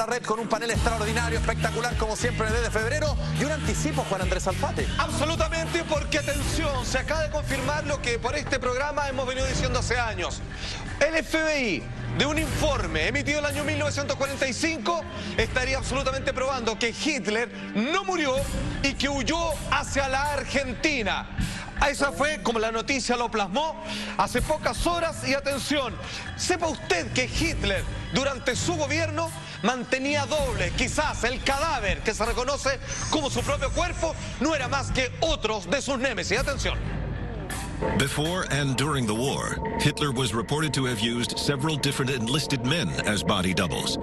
la red con un panel extraordinario, espectacular como siempre en el mes de febrero y un anticipo, Juan Andrés Alfate. Absolutamente, porque atención, se acaba de confirmar lo que por este programa hemos venido diciendo hace años. El FBI, de un informe emitido en el año 1945, estaría absolutamente probando que Hitler no murió y que huyó hacia la Argentina. Esa fue como la noticia lo plasmó hace pocas horas. Y atención, sepa usted que Hitler durante su gobierno mantenía doble, quizás el cadáver que se reconoce como su propio cuerpo no era más que otros de sus némesis. Atención. Before and during the war, Hitler was reported to have used several different enlisted men as body doubles.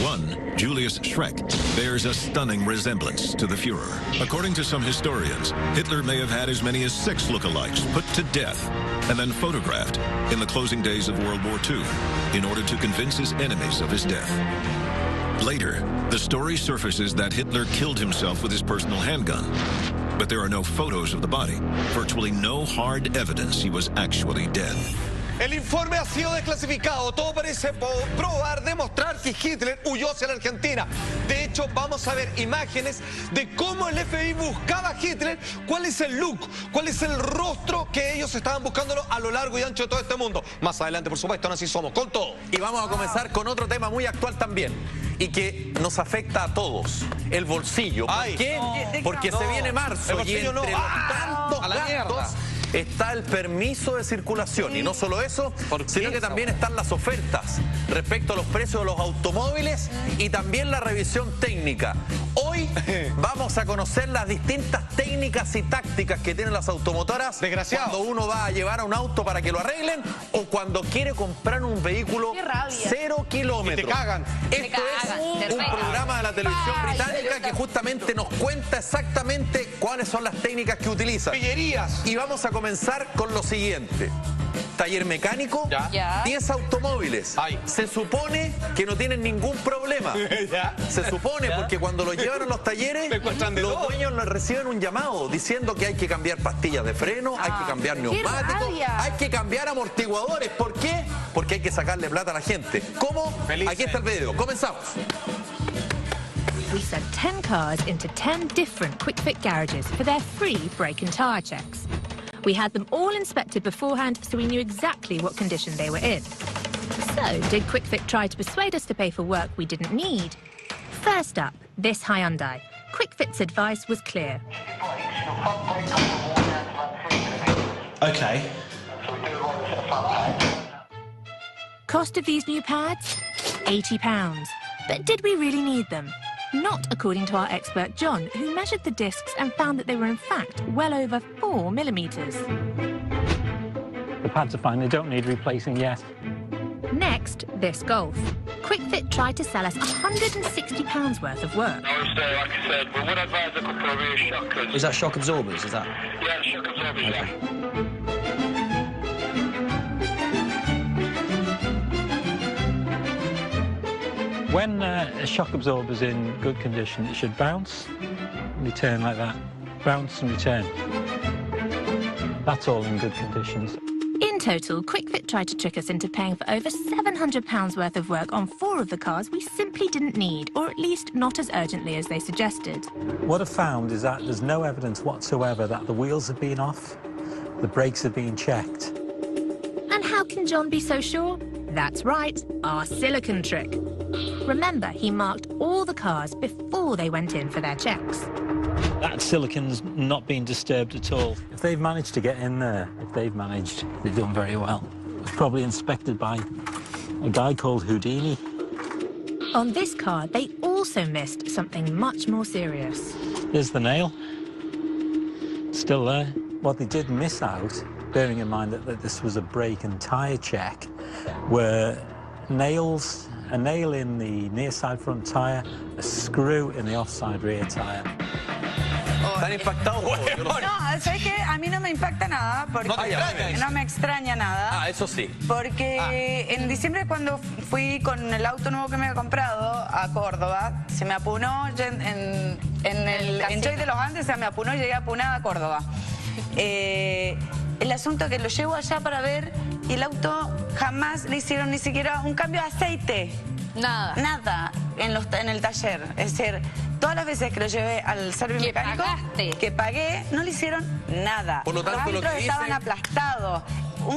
One, Julius Schreck, bears a stunning resemblance to the Führer. According to some historians, Hitler may have had as many as 6 lookalikes put to death and then photographed in the closing days of World War II in order to convince his enemies of his death. Later, the story surfaces that Hitler killed himself with his personal handgun. But there are no photos of the body, virtually no hard evidence he was actually dead. El informe ha sido desclasificado. Todo parece probar, demostrar que Hitler huyó hacia la Argentina. De hecho, vamos a ver imágenes de cómo el FBI buscaba a Hitler, cuál es el look, cuál es el rostro que ellos estaban buscándolo a lo largo y ancho de todo este mundo. Más adelante, por supuesto, Así Somos, con todo. Y vamos a comenzar con otro tema muy actual también y que nos afecta a todos, el bolsillo. ¿Por qué? Porque se viene marzo y entre los tantos gastos está el permiso de circulación. Y no solo eso, sino que también están las ofertas respecto a los precios de los automóviles y también la revisión técnica. Hoy vamos a conocer las distintas técnicas y tácticas que tienen las automotoras cuando uno va a llevar a un auto para que lo arreglen o cuando quiere comprar un vehículo 0 kilómetros. Y te cagan. Esto es un programa de la televisión británica que justamente nos cuenta exactamente cuáles son las técnicas que utilizan. Pillerías. Y vamos a comenzar con lo siguiente. Taller mecánico, 10 automóviles. Se supone que no tienen ningún problema. Se supone, porque cuando los llevan a los talleres, los dueños les reciben un llamado diciendo que hay que cambiar pastillas de freno, hay que cambiar neumáticos, hay que cambiar amortiguadores. ¿Por qué? Porque hay que sacarle plata a la gente. ¿Cómo? Aquí está el video. Comenzamos. We sent 10 cars into 10 different Kwik Fit garages for their free brake and tyre checks. We had them all inspected beforehand, so we knew exactly what condition they were in. So, did Kwik Fit try to persuade us to pay for work we didn't need? First up, this Hyundai. Kwik Fit's advice was clear. Okay. Cost of these new pads? £80. But did we really need them? Not according to our expert John, who measured the discs and found that they were in fact well over 4 millimetres. The pads are fine, they don't need replacing yet. Next, this Golf. Kwik Fit tried to sell us £160 worth of work. No, so like I said, we would advise a couple of shockers. Is that shock absorbers, is that? Yeah, shock absorbers, yeah. When a shock absorber's in good condition, it should bounce and return like that. Bounce and return. That's all in good conditions. In total, Kwik Fit tried to trick us into paying for over £700 worth of work on 4 of the cars we simply didn't need, or at least not as urgently as they suggested. What I've found is that there's no evidence whatsoever that the wheels have been off, the brakes have been checked. And how can John be so sure? That's right, our silicon trick. Remember, he marked all the cars before they went in for their checks. That silicon's not been disturbed at all. If they've managed to get in there, they've done very well. It was probably inspected by a guy called Houdini. On this car, they also missed something much more serious. There's the nail. Still there. What they did miss out, bearing in mind that this was a brake and tyre check, were nails, a nail in the near side front tyre, a screw in the offside rear tyre. ¿Están impactados? No, ¿sabes qué? A mí no me impacta nada, porque no me extraña nada. Eso sí. Porque en diciembre, cuando fui con el auto nuevo que me había comprado a Córdoba, se me apunó en el Enjoy de los Andes, se me apunó y llegué apunada a Córdoba. El asunto que lo llevo allá para ver y el auto jamás le hicieron ni siquiera un cambio de aceite. Nada. Nada. en el taller. Es decir, todas las veces que lo llevé al servicio mecánico, que pagué, no le hicieron nada. Por lo tanto, los filtros estaban aplastados.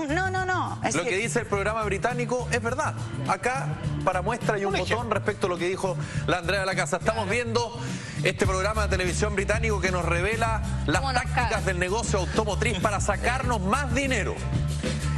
No. Lo que dice el programa británico es verdad. Acá, para muestra, hay un botón respecto a lo que dijo la Andrea de la Casa. Estamos viendo este programa de televisión británico que nos revela las tácticas del negocio automotriz para sacarnos más dinero.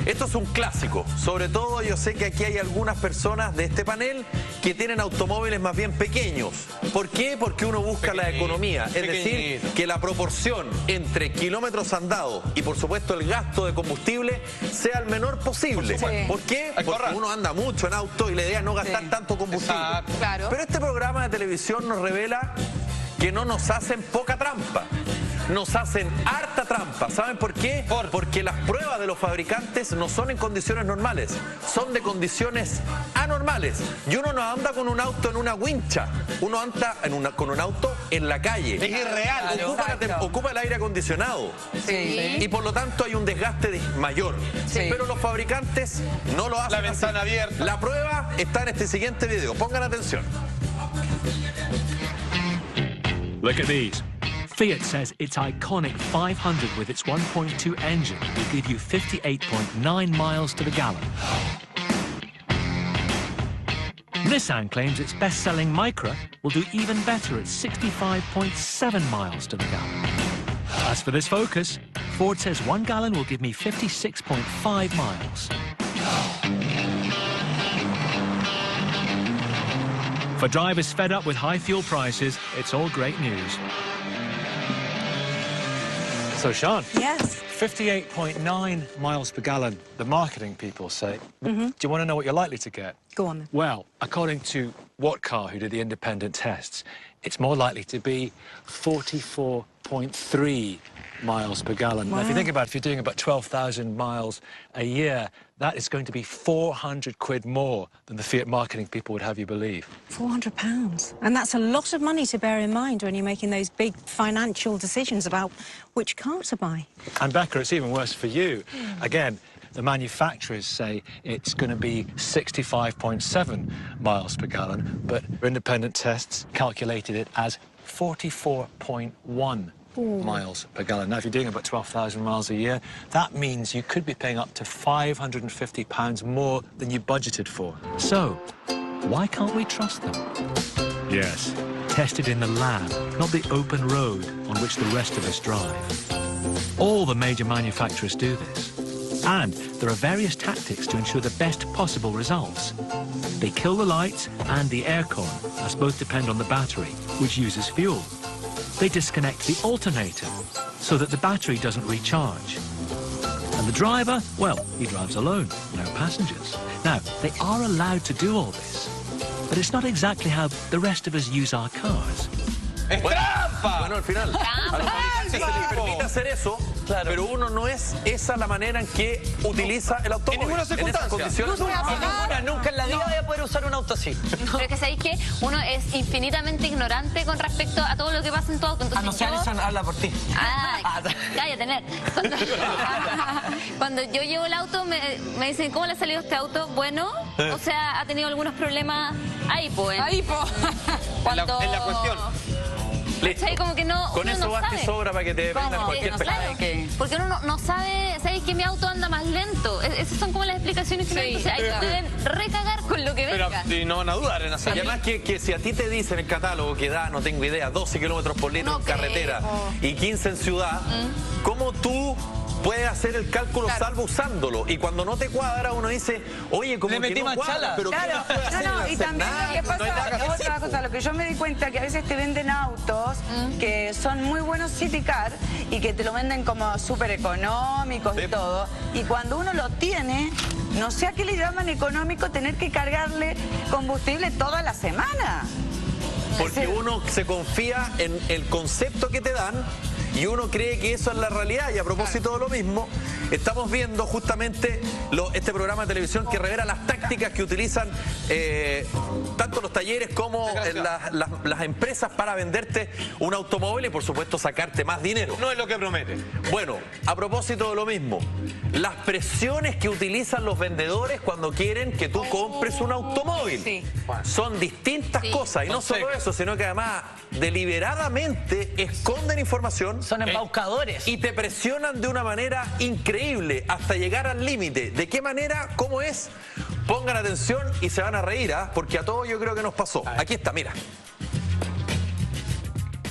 Esto es un clásico. Sobre todo yo sé que aquí hay algunas personas de este panel que tienen automóviles más bien pequeños. ¿Por qué? Porque uno busca la economía. Es decir, que la proporción entre kilómetros andados y por supuesto el gasto de combustible sea el menor posible. ¿Por qué? Porque uno anda mucho en auto y la idea es no gastar tanto combustible. Claro. Pero este programa de televisión nos revela que no nos hacen poca trampa. Nos hacen harta trampa. ¿Saben por qué? Porque las pruebas de los fabricantes no son en condiciones normales, son de condiciones anormales. Y uno no anda con un auto en una wincha, uno anda con un auto en la calle. Es irreal. Ocupa el aire acondicionado. Sí. Y por lo tanto hay un desgaste mayor. Sí. Pero los fabricantes no lo hacen. La ventana así. abierta. La prueba está en este siguiente video. Pongan atención. Look at these. Fiat says its iconic 500 with its 1.2 engine will give you 58.9 miles to the gallon. Nissan claims its best-selling Micra will do even better at 65.7 miles to the gallon. As for this Focus, Ford says 1 gallon will give me 56.5 miles. For drivers fed up with high fuel prices, it's all great news. So, Sean. Yes. 58.9 miles per gallon, the marketing people say. Do you want to know what you're likely to get? Go on then. Well, according to What Car, who did the independent tests, it's more likely to be 44.3 miles per gallon. Now, if you think about it, if you're doing about 12,000 miles a year, that is going to be 400 quid more than the Fiat marketing people would have you believe. £400. And that's a lot of money to bear in mind when you're making those big financial decisions about which car to buy. And Becca, it's even worse for you. Again, the manufacturers say it's going to be 65.7 miles per gallon, but independent tests calculated it as 44.1 miles per gallon. Now, if you're doing about 12,000 miles a year, that means you could be paying up to £550 more than you budgeted for. So, why can't we trust them? Yes, tested in the lab, not the open road on which the rest of us drive. All the major manufacturers do this. And there are various tactics to ensure the best possible results. They kill the lights and the aircon, as both depend on the battery, which uses fuel. They disconnect the alternator so that the battery doesn't recharge. And the driver, well, he drives alone, no passengers. Now, they are allowed to do all this, but it's not exactly how the rest of us use our cars. ¡Es trampa! Bueno, al final, a los fabricantes se les permite hacer eso, pero uno no es esa la manera en que utiliza el automóvil. En ninguna circunstancia. Nunca en la vida voy a poder usar un auto así. Pero es que sabéis que uno es infinitamente ignorante con respecto a todo lo que pasa en tu auto. Entonces, no sé, Alison, habla por ti. Cállate, Ned. Cuando yo llevo el auto, me dicen, ¿cómo le ha salido este auto? Bueno, o sea, ha tenido algunos problemas ahí, pues. Ahí, pues. En la cuestión. Listo. Como que no, con eso basta y sobra para que te vendan cualquier claro, porque uno no sabe, sabéis que mi auto anda más lento. Esas son como las explicaciones que me dicen. Ahí te deben recagar con lo que venga. Pero no van a dudar en hacerlo. Y además que si a ti te dicen el catálogo que da, no tengo idea, 12 kilómetros por litro en carretera y 15 en ciudad, ¿cómo tú puedes hacer el cálculo salvo usándolo? Y cuando no te cuadra, uno dice, oye, como que no cuadra, pero ¿qué más puede hacer? Y también lo que pasa, otra cosa, lo que yo me di cuenta que a veces te venden autos que son muy buenos City Car y que te lo venden como súper económicos y todo. Y cuando uno lo tiene, no sé a qué le llaman económico tener que cargarle combustible toda la semana. Porque uno se confía en el concepto que te dan y uno cree que eso es la realidad. Y a propósito de lo mismo, estamos viendo justamente este programa de televisión que revela las tácticas que utilizan tanto los talleres como las empresas para venderte un automóvil y por supuesto sacarte más dinero. No es lo que promete. Bueno, a propósito de lo mismo, las presiones que utilizan los vendedores cuando quieren que tú compres un automóvil son distintas cosas. Y no solo eso, sino que además deliberadamente esconden información. Son embaucadores. Y te presionan de una manera increíble hasta llegar al límite. ¿De qué manera? ¿Cómo es? Pongan atención y se van a reír, porque a todos yo creo que nos pasó. Aquí está, mira.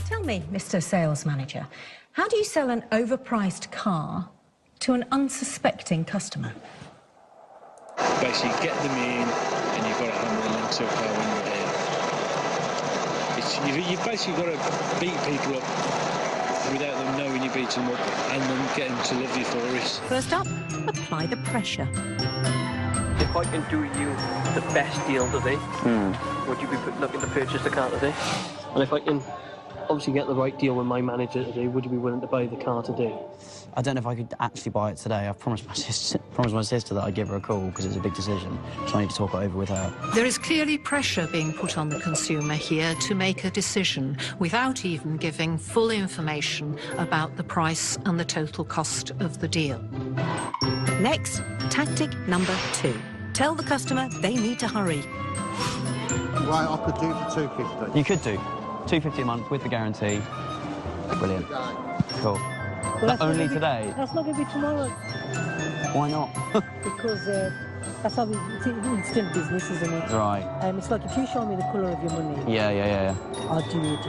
Tell me, Mr. Sales Manager, how do you sell an overpriced car to an unsuspecting customer? Basically, get them in, and you've got to hammer them into a car when you're there. You've basically got to beat people up without them knowing you beat them up, and then get them to love you for it. First up, apply the pressure. If I can do you the best deal today, would you be looking to purchase the car today? And if I can obviously get the right deal with my manager today, would you be willing to buy the car today? I don't know if I could actually buy it today. I've promised my sister that I'd give her a call because it's a big decision, so I need to talk it over with her. There is clearly pressure being put on the consumer here to make a decision without even giving full information about the price and the total cost of the deal. Next, tactic number 2. Tell the customer they need to hurry. Right, I could do for $250. You could do. $250 a month with the guarantee. Brilliant. Cool. Well, but only today? That's not going to be tomorrow. Why not? Because that's how it's instant business, isn't it? Right. It's like if you show me the colour of your money. Yeah. I'll do it.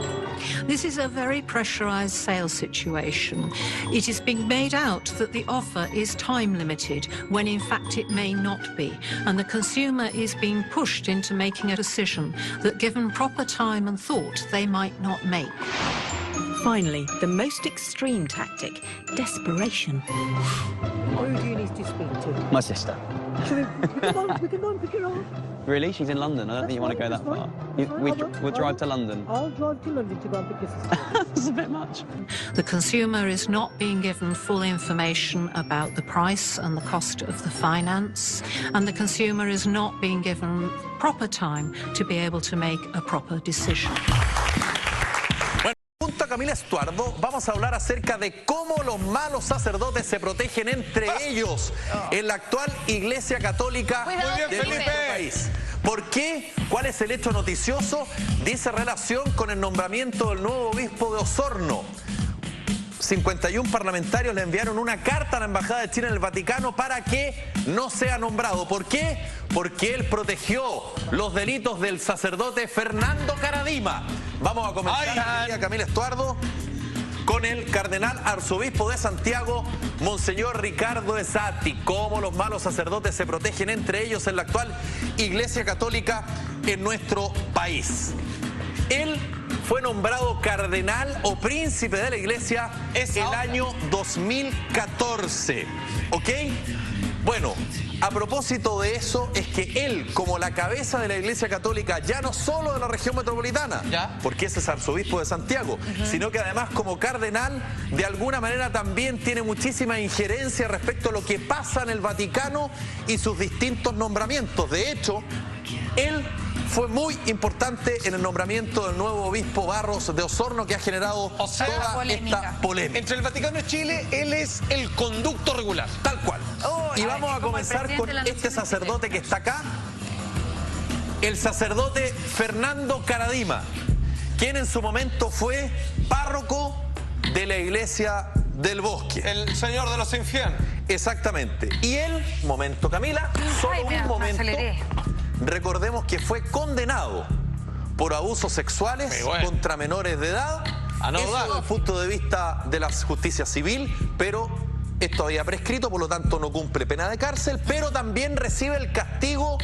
This is a very pressurised sales situation. It is being made out that the offer is time limited when in fact it may not be, and the consumer is being pushed into making a decision that given proper time and thought they might not make. Finally, the most extreme tactic, desperation. Who do you need to speak to? My sister. We can go and pick her up. Really? She's in London. I don't think you want to go that far. We'll drive to London. I'll drive to London to go and pick your sister. That's a bit much. The consumer is not being given full information about the price and the cost of the finance, and the consumer is not being given proper time to be able to make a proper decision. Junto a Camila Estuardo vamos a hablar acerca de cómo los malos sacerdotes se protegen entre ellos en la actual Iglesia Católica de nuestro país. ¿Por qué? ¿Cuál es el hecho noticioso? Dice relación con el nombramiento del nuevo obispo de Osorno. 51 parlamentarios le enviaron una carta a la Embajada de Chile en el Vaticano para que no sea nombrado. ¿Por qué? Porque él protegió los delitos del sacerdote Fernando Caradima. Vamos a comenzar, Camila Estuardo, con el cardenal arzobispo de Santiago, Monseñor Ricardo Esati. Cómo los malos sacerdotes se protegen entre ellos en la actual Iglesia Católica en nuestro país. Él fue nombrado cardenal o príncipe de la Iglesia el año 2014, ¿ok? Bueno, a propósito de eso, es que él, como la cabeza de la Iglesia Católica, ya no solo de la región metropolitana, porque ese es arzobispo de Santiago, sino que además como cardenal, de alguna manera también tiene muchísima injerencia respecto a lo que pasa en el Vaticano y sus distintos nombramientos. De hecho, él fue muy importante en el nombramiento del nuevo obispo Barros de Osorno, que ha generado toda esta polémica. Entre el Vaticano y Chile, él es el conducto regular. Tal cual. Y vamos a comenzar con este sacerdote que está acá, el sacerdote Fernando Caradima, quien en su momento fue párroco de la Iglesia del Bosque. El señor de los infiernos. Exactamente. Y él, momento Camila, solo un momento. Recordemos que fue condenado por abusos sexuales contra menores de edad. Eso desde el punto de vista de la justicia civil, pero esto había prescrito, por lo tanto no cumple pena de cárcel, pero también recibe el castigo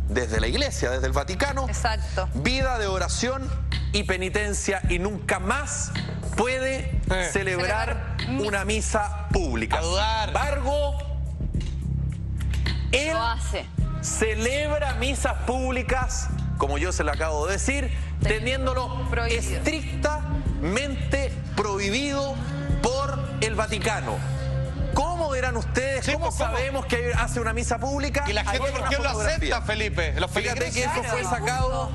desde la Iglesia, desde el Vaticano. Exacto. Vida de oración y penitencia, y nunca más puede celebrar una misa pública. Sin embargo, él lo hace. Celebra misas públicas, como yo se lo acabo de decir, teniéndolo estrictamente prohibido por el Vaticano. ¿Cómo verán ustedes? ¿Cómo sabemos que hace una misa pública? ¿Y la gente por qué lo acepta, Felipe? Fíjate que eso fue sacado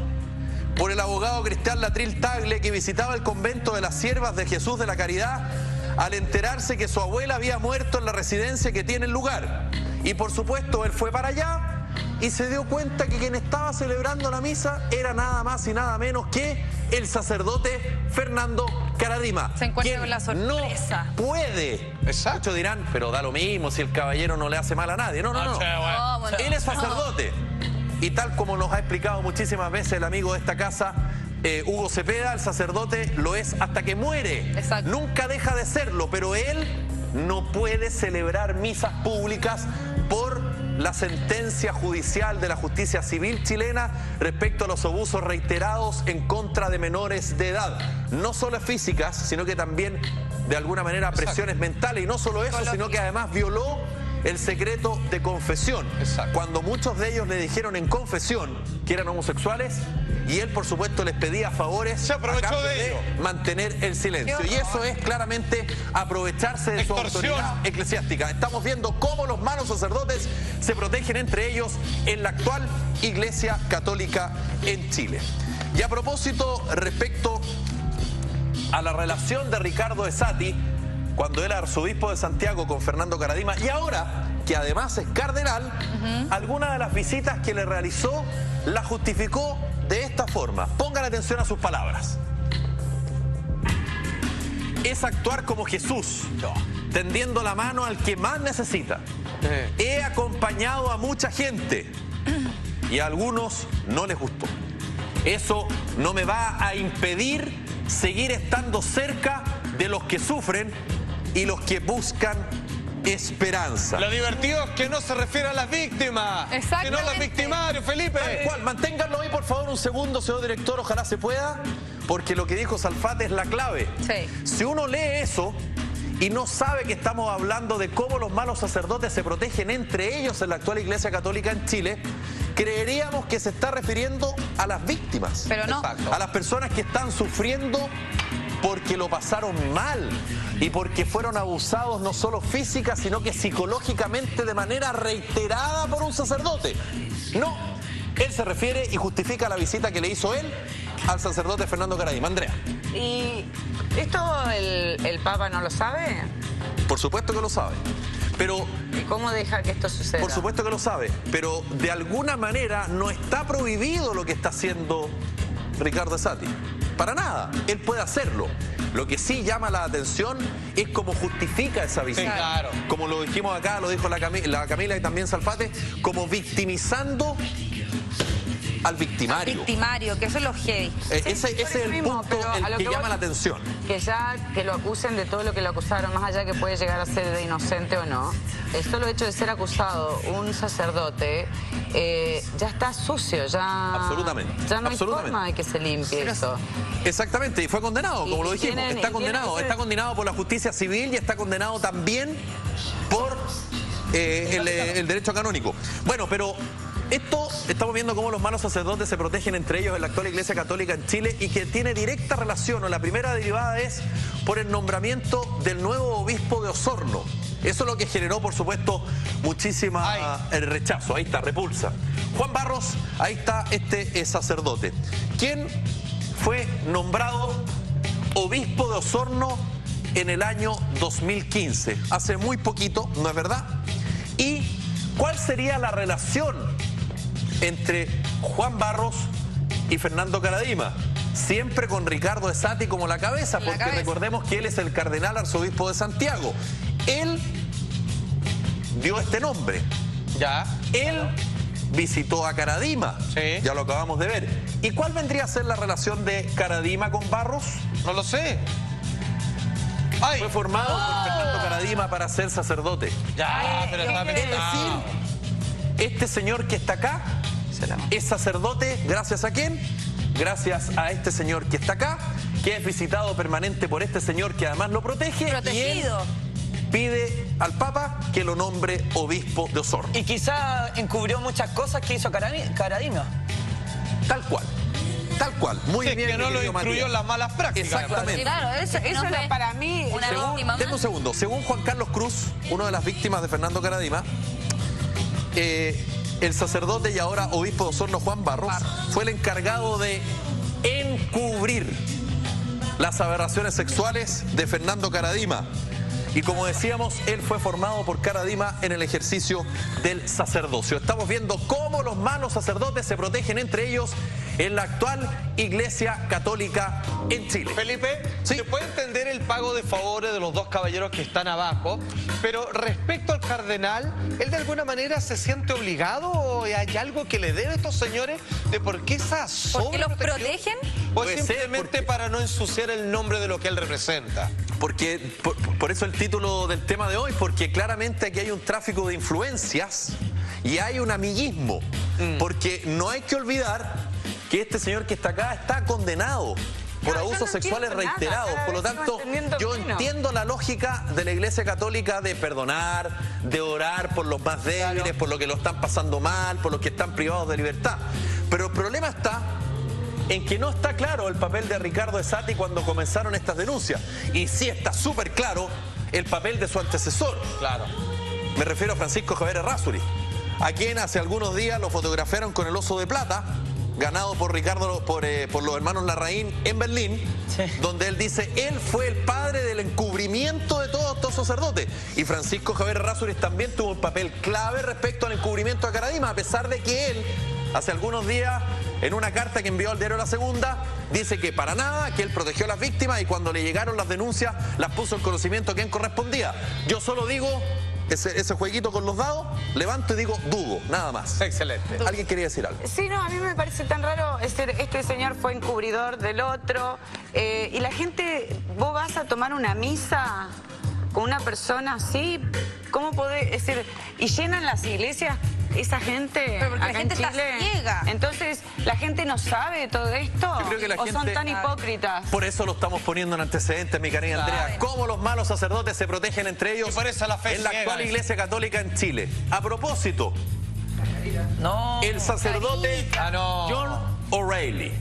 por el abogado Cristian Latril Tagle, que visitaba el convento de las Siervas de Jesús de la Caridad al enterarse que su abuela había muerto en la residencia que tiene el lugar. Y por supuesto, él fue para allá y se dio cuenta que quien estaba celebrando la misa era nada más y nada menos que el sacerdote Fernando Karadima. Se encuentra con la sorpresa. No puede. Muchos dirán, pero da lo mismo si el caballero no le hace mal a nadie. No. Él es sacerdote. Y tal como nos ha explicado muchísimas veces el amigo de esta casa, Hugo Cepeda, el sacerdote lo es hasta que muere. Exacto. Nunca deja de serlo, pero él no puede celebrar misas públicas por la sentencia judicial de la justicia civil chilena respecto a los abusos reiterados en contra de menores de edad. No solo físicas, sino que también de alguna manera presiones mentales. Y no solo eso, sino que además violó el secreto de confesión. Cuando muchos de ellos le dijeron en confesión que eran homosexuales, y él por supuesto les pedía favores, se aprovechó de mantener el silencio. Y eso es claramente aprovecharse de su autoridad eclesiástica. Estamos viendo cómo los malos sacerdotes se protegen entre ellos en la actual Iglesia Católica en Chile. Y a propósito, respecto a la relación de Ricardo Esati, cuando era arzobispo de Santiago con Fernando Karadima, y ahora que además es cardenal, algunas de las visitas que le realizó la justificó de esta forma. Pongan atención a sus palabras. Es actuar como Jesús, tendiendo la mano al que más necesita. He acompañado a mucha gente y a algunos no les gustó. Eso no me va a impedir seguir estando cerca de los que sufren y los que buscan esperanza. Lo divertido es que no se refiere a las víctimas, que no a los victimarios, Felipe. Tal cual. Manténganlo ahí, por favor, un segundo, señor director, ojalá se pueda, porque lo que dijo Salfate es la clave. Si uno lee eso y no sabe que estamos hablando de cómo los malos sacerdotes se protegen entre ellos en la actual Iglesia Católica en Chile, creeríamos que se está refiriendo a las víctimas. Pero no. A las personas que están sufriendo porque lo pasaron mal y porque fueron abusados no solo física, sino que psicológicamente de manera reiterada por un sacerdote. No, él se refiere y justifica la visita que le hizo él al sacerdote Fernando Karadima. Andrea. ¿Y esto el Papa no lo sabe? Por supuesto que lo sabe. Pero, ¿y cómo deja que esto suceda? Por supuesto que lo sabe, pero de alguna manera no está prohibido lo que está haciendo Ricardo Esati. Para nada, él puede hacerlo. Lo que sí llama la atención es cómo justifica esa visita. Sí, claro. Como lo dijimos acá, lo dijo la Camila y también Salfate, como victimizando al victimario. Victimario, que eso es lo heavy. Ese es el punto que llama la atención. Que ya que lo acusen de todo lo que lo acusaron, más allá que puede llegar a ser de inocente o no, el solo hecho de ser acusado un sacerdote ya está sucio, ya... Absolutamente. Ya no hay forma de que se limpie eso. Exactamente, y fue condenado, como lo dijimos. Está condenado. Está condenado por la justicia civil y está condenado también por el derecho canónico. Bueno, pero... Esto estamos viendo cómo los malos sacerdotes se protegen entre ellos en la actual Iglesia Católica en Chile y que tiene directa relación, o la primera derivada es por el nombramiento del nuevo obispo de Osorno. Eso es lo que generó, por supuesto, muchísima rechazo. Ahí está, repulsa. Juan Barros, ahí está este sacerdote, quien fue nombrado obispo de Osorno en el año 2015, hace muy poquito, ¿no es verdad? ¿Y cuál sería la relación entre Juan Barros y Fernando Karadima? Siempre con Ricardo Esati como la cabeza, porque recordemos que él es el cardenal arzobispo de Santiago. Él dio este nombre. Él visitó a Karadima. Ya lo acabamos de ver. ¿Y cuál vendría a ser la relación de Karadima con Barros? No lo sé. Fue formado por Fernando Karadima para ser sacerdote. Pero está es decir, este señor que está acá es sacerdote, ¿gracias a quién? Gracias a este señor que está acá, que es visitado permanente por este señor que además lo protege. Protegido. Y él pide al Papa que lo nombre obispo de Osorno. Y quizá encubrió muchas cosas que hizo Karadima. Tal cual. Tal cual, muy Sí, bien. que no lo incluyó en las malas prácticas. Exactamente. Claro, eso era para mí. Denme un segundo. Según Juan Carlos Cruz, una de las víctimas de Fernando Karadima, el sacerdote y ahora obispo de Osorno, Juan Barros, fue el encargado de encubrir las aberraciones sexuales de Fernando Karadima. Y como decíamos, él fue formado por Karadima en el ejercicio del sacerdocio. Estamos viendo cómo los malos sacerdotes se protegen entre ellos en la actual Iglesia Católica en Chile. Felipe, ¿sí? Se puede entender el pago de favores de los dos caballeros que están abajo, pero respecto al cardenal, ¿él de alguna manera se siente obligado o hay algo que le debe a estos señores de por qué esa ¿Porque los sobreprotección? protegen? ¿O simplemente para no ensuciar el nombre de lo que él representa? Porque, por eso el título del tema de hoy, porque claramente aquí hay un tráfico de influencias y hay un amiguismo. Porque no hay que olvidar que este señor que está acá está condenado por abusos sexuales reiterados. Por lo tanto, yo entiendo la lógica de la Iglesia Católica de perdonar, de orar por los más débiles, por los que lo están pasando mal, por los que están privados de libertad. Pero el problema está en que no está claro el papel de Ricardo Esati cuando comenzaron estas denuncias. Y sí está súper claro el papel de su antecesor. Claro. Me refiero a Francisco Javier Errázuriz, a quien hace algunos días lo fotografiaron con el Oso de Plata, ganado por por los hermanos Larraín en Berlín, donde él dice, él fue el padre del encubrimiento de todos estos sacerdotes. Y Francisco Javier Errázuriz también tuvo un papel clave respecto al encubrimiento de Karadima, a pesar de que él, hace algunos días, en una carta que envió al diario La Segunda, dice que para nada, que él protegió a las víctimas y cuando le llegaron las denuncias las puso en conocimiento a quien correspondía. Yo solo digo, ese jueguito con los dados, levanto y digo, dudo, nada más. Excelente. ¿Alguien quería decir algo? Sí, no, a mí me parece tan raro, este señor fue encubridor del otro, y la gente, vos vas a tomar una misa con una persona así, ¿cómo podés decir? Y llenan las iglesias esa gente. Pero porque acá la gente en Chile. está ciega. Entonces, ¿la gente no sabe de todo esto? Yo creo que la ¿O son gente, tan hipócritas? Por eso lo estamos poniendo en antecedentes, mi querida Andrea. Cómo los malos sacerdotes se protegen entre ellos por eso la fe en la ciega, actual Iglesia Católica en Chile. A propósito, el sacerdote John O'Reilly,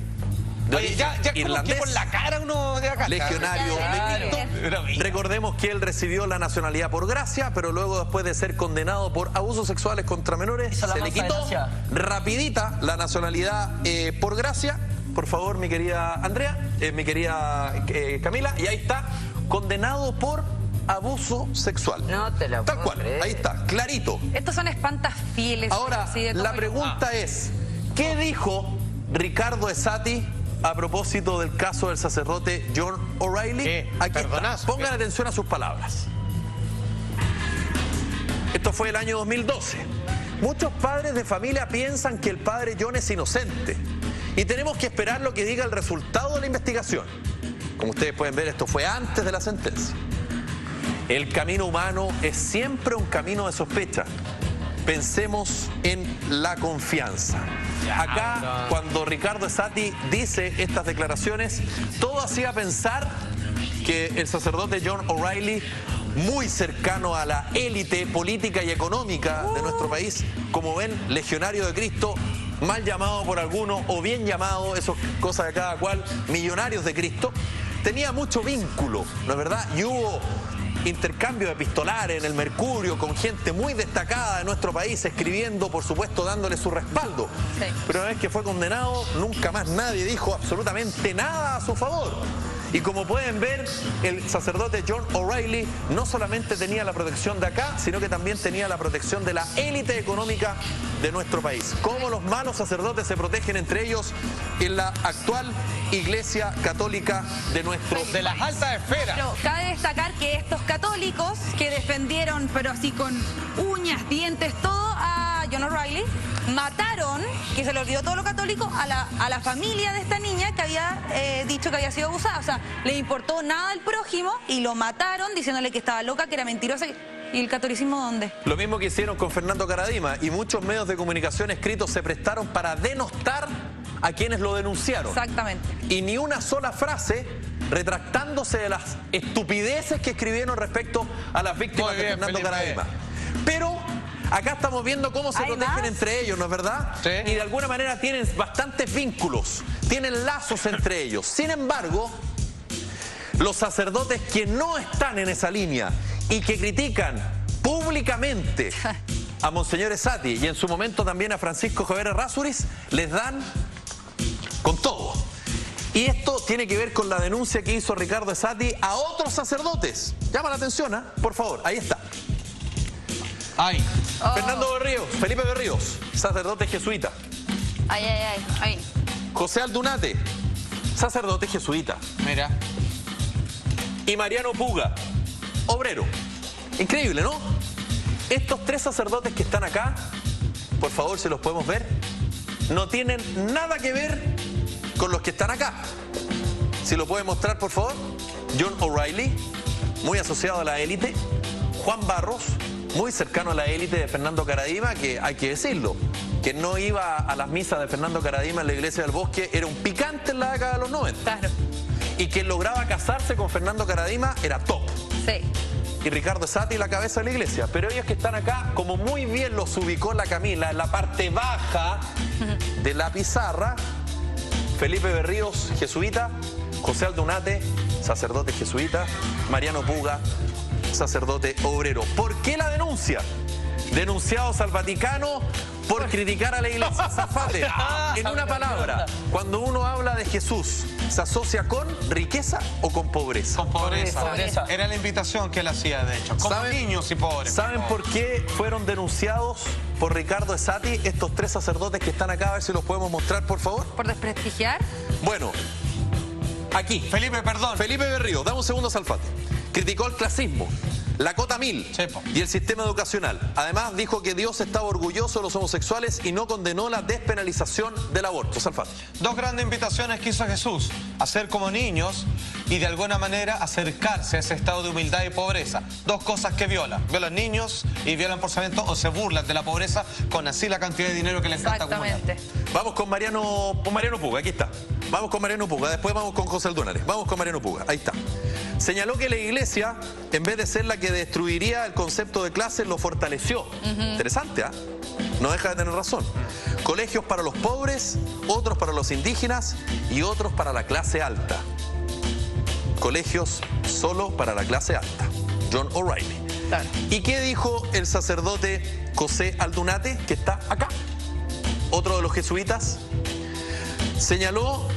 de Oye, ya como que irlandés, por la cara uno de acá. legionario de Cristo. Recordemos que él recibió la nacionalidad por gracia, pero luego después de ser condenado por abusos sexuales contra menores, se le quitó rapidita la nacionalidad por gracia. Por favor, mi querida Andrea, mi querida Camila, y ahí está, condenado por abuso sexual. No te lo Tal cual, ahí está, clarito. Estos son espantas fieles. Ahora, la pregunta es, ¿qué dijo Ricardo Esati a propósito del caso del sacerdote John O'Reilly? Aquí está. Pongan atención a sus palabras. Esto fue el año 2012. Muchos padres de familia piensan que el padre John es inocente y tenemos que esperar lo que diga el resultado de la investigación. Como ustedes pueden ver, esto fue antes de la sentencia. El camino humano es siempre un camino de sospecha. Pensemos en la confianza. Acá, cuando Ricardo Esati dice estas declaraciones, todo hacía pensar que el sacerdote John O'Reilly, muy cercano a la élite política y económica de nuestro país, como ven, legionario de Cristo, mal llamado por algunos o bien llamado, eso es cosa de cada cual, millonarios de Cristo, tenía mucho vínculo, ¿no es verdad? Y hubo intercambio epistolares en el Mercurio con gente muy destacada de nuestro país, escribiendo, por supuesto, dándole su respaldo. Pero una vez que fue condenado, nunca más nadie dijo absolutamente nada a su favor. Y como pueden ver, el sacerdote John O'Reilly no solamente tenía la protección de acá, sino que también tenía la protección de la élite económica de nuestro país. Cómo los malos sacerdotes se protegen entre ellos en la actual Iglesia Católica de nuestro de las altas esferas. Pero cabe destacar que estos católicos que defendieron, pero así con uñas, dientes, todo a John O'Reilly, mataron, que se le olvidó todo lo católico, a la familia de esta niña que había dicho que había sido abusada. O sea, le importó nada al prójimo y lo mataron diciéndole que estaba loca, que era mentirosa. ¿Y el catolicismo dónde? Lo mismo que hicieron con Fernando Karadima, y muchos medios de comunicación escritos se prestaron para denostar a quienes lo denunciaron. Exactamente. Y ni una sola frase retractándose de las estupideces que escribieron respecto a las víctimas de Fernando Karadima. Pero Acá estamos viendo cómo se protegen más? entre ellos, ¿no es verdad? Sí. Y de alguna manera tienen bastantes vínculos, tienen lazos entre ellos. Sin embargo, los sacerdotes que no están en esa línea y que critican públicamente a Monseñor Esati y en su momento también a Francisco Javier Errázuriz, les dan con todo. Y esto tiene que ver con la denuncia que hizo Ricardo Esati a otros sacerdotes. Llama la atención, ¿eh? Por favor, ahí está. Ahí. Fernando Berríos, Felipe Berríos, sacerdote jesuita. Ahí. José Aldunate, sacerdote jesuita. Mira. Y Mariano Puga, obrero. Increíble, ¿no? Estos tres sacerdotes que están acá, por favor, si los podemos ver, no tienen nada que ver con los que están acá. Si lo pueden mostrar, por favor. John O'Reilly, muy asociado a la élite. Juan Barros, muy cercano a la élite de Fernando Karadima, que hay que decirlo, que no iba a las misas de Fernando Karadima en la iglesia del Bosque, era un picante en la década de los 90. Claro. Y quien lograba casarse con Fernando Karadima era top. Sí. Y Ricardo Esati la cabeza de la iglesia. Pero ellos que están acá, como muy bien los ubicó la Camila, en la parte baja de la pizarra, Felipe Berríos, jesuita, José Aldunate, sacerdote jesuita, Mariano Puga, sacerdote obrero. ¿Por qué la denuncia? Denunciados al Vaticano por criticar a la iglesia. Zafate, en una palabra, cuando uno habla de Jesús, ¿se asocia con riqueza o con pobreza? Con pobreza. Era la invitación que él hacía, de hecho. Como niños y pobres. ¿Saben por qué fueron denunciados por Ricardo Esati estos tres sacerdotes que están acá? A ver si los podemos mostrar, por favor. ¿Por desprestigiar? Bueno, aquí. Felipe, perdón. Felipe Berrío, dame un segundo, Salfate. Criticó el clasismo, la cota 1000 y el sistema educacional. Además dijo que Dios estaba orgulloso de los homosexuales y no condenó la despenalización del aborto. Salfate. Dos grandes invitaciones que hizo Jesús: a ser como niños y de alguna manera acercarse a ese estado de humildad y pobreza. Dos cosas que violan. Violan niños y violan por cemento, o se burlan de la pobreza con así la cantidad de dinero que les encanta acumular. Vamos con Mariano Puga, aquí está. Vamos con Mariano Puga, después vamos con José Aldunate. Vamos con Mariano Puga, ahí está. Señaló que la iglesia, en vez de ser la que destruiría el concepto de clase, lo fortaleció. Interesante, ¿ah? No deja de tener razón. Colegios para los pobres, otros para los indígenas y otros para la clase alta. Colegios solo para la clase alta. John O'Reilly. Claro. ¿Y qué dijo el sacerdote José Aldunate, que está acá? Otro de los jesuitas. Señaló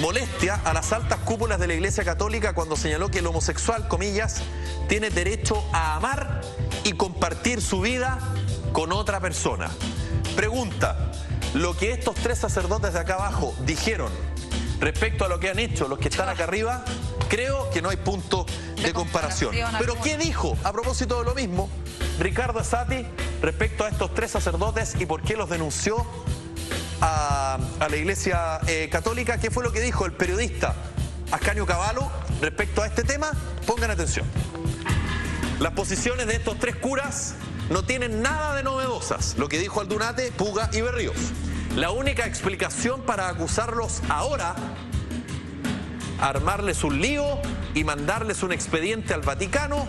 molestia a las altas cúpulas de la Iglesia Católica cuando señaló que el homosexual, comillas, tiene derecho a amar y compartir su vida con otra persona. Pregunta, ¿lo que estos tres sacerdotes de acá abajo dijeron respecto a lo que han hecho los que están acá arriba? Creo que no hay punto de comparación. Pero ¿qué dijo a propósito de lo mismo Ricardo Esati respecto a estos tres sacerdotes y por qué los denunció a la Iglesia Católica? ¿Qué fue lo que dijo el periodista Ascanio Cavallo respecto a este tema? Pongan atención. Las posiciones de estos tres curas no tienen nada de novedosas, lo que dijo Aldunate, Puga y Berríos. La única explicación para acusarlos ahora, armarles un lío y mandarles un expediente al Vaticano,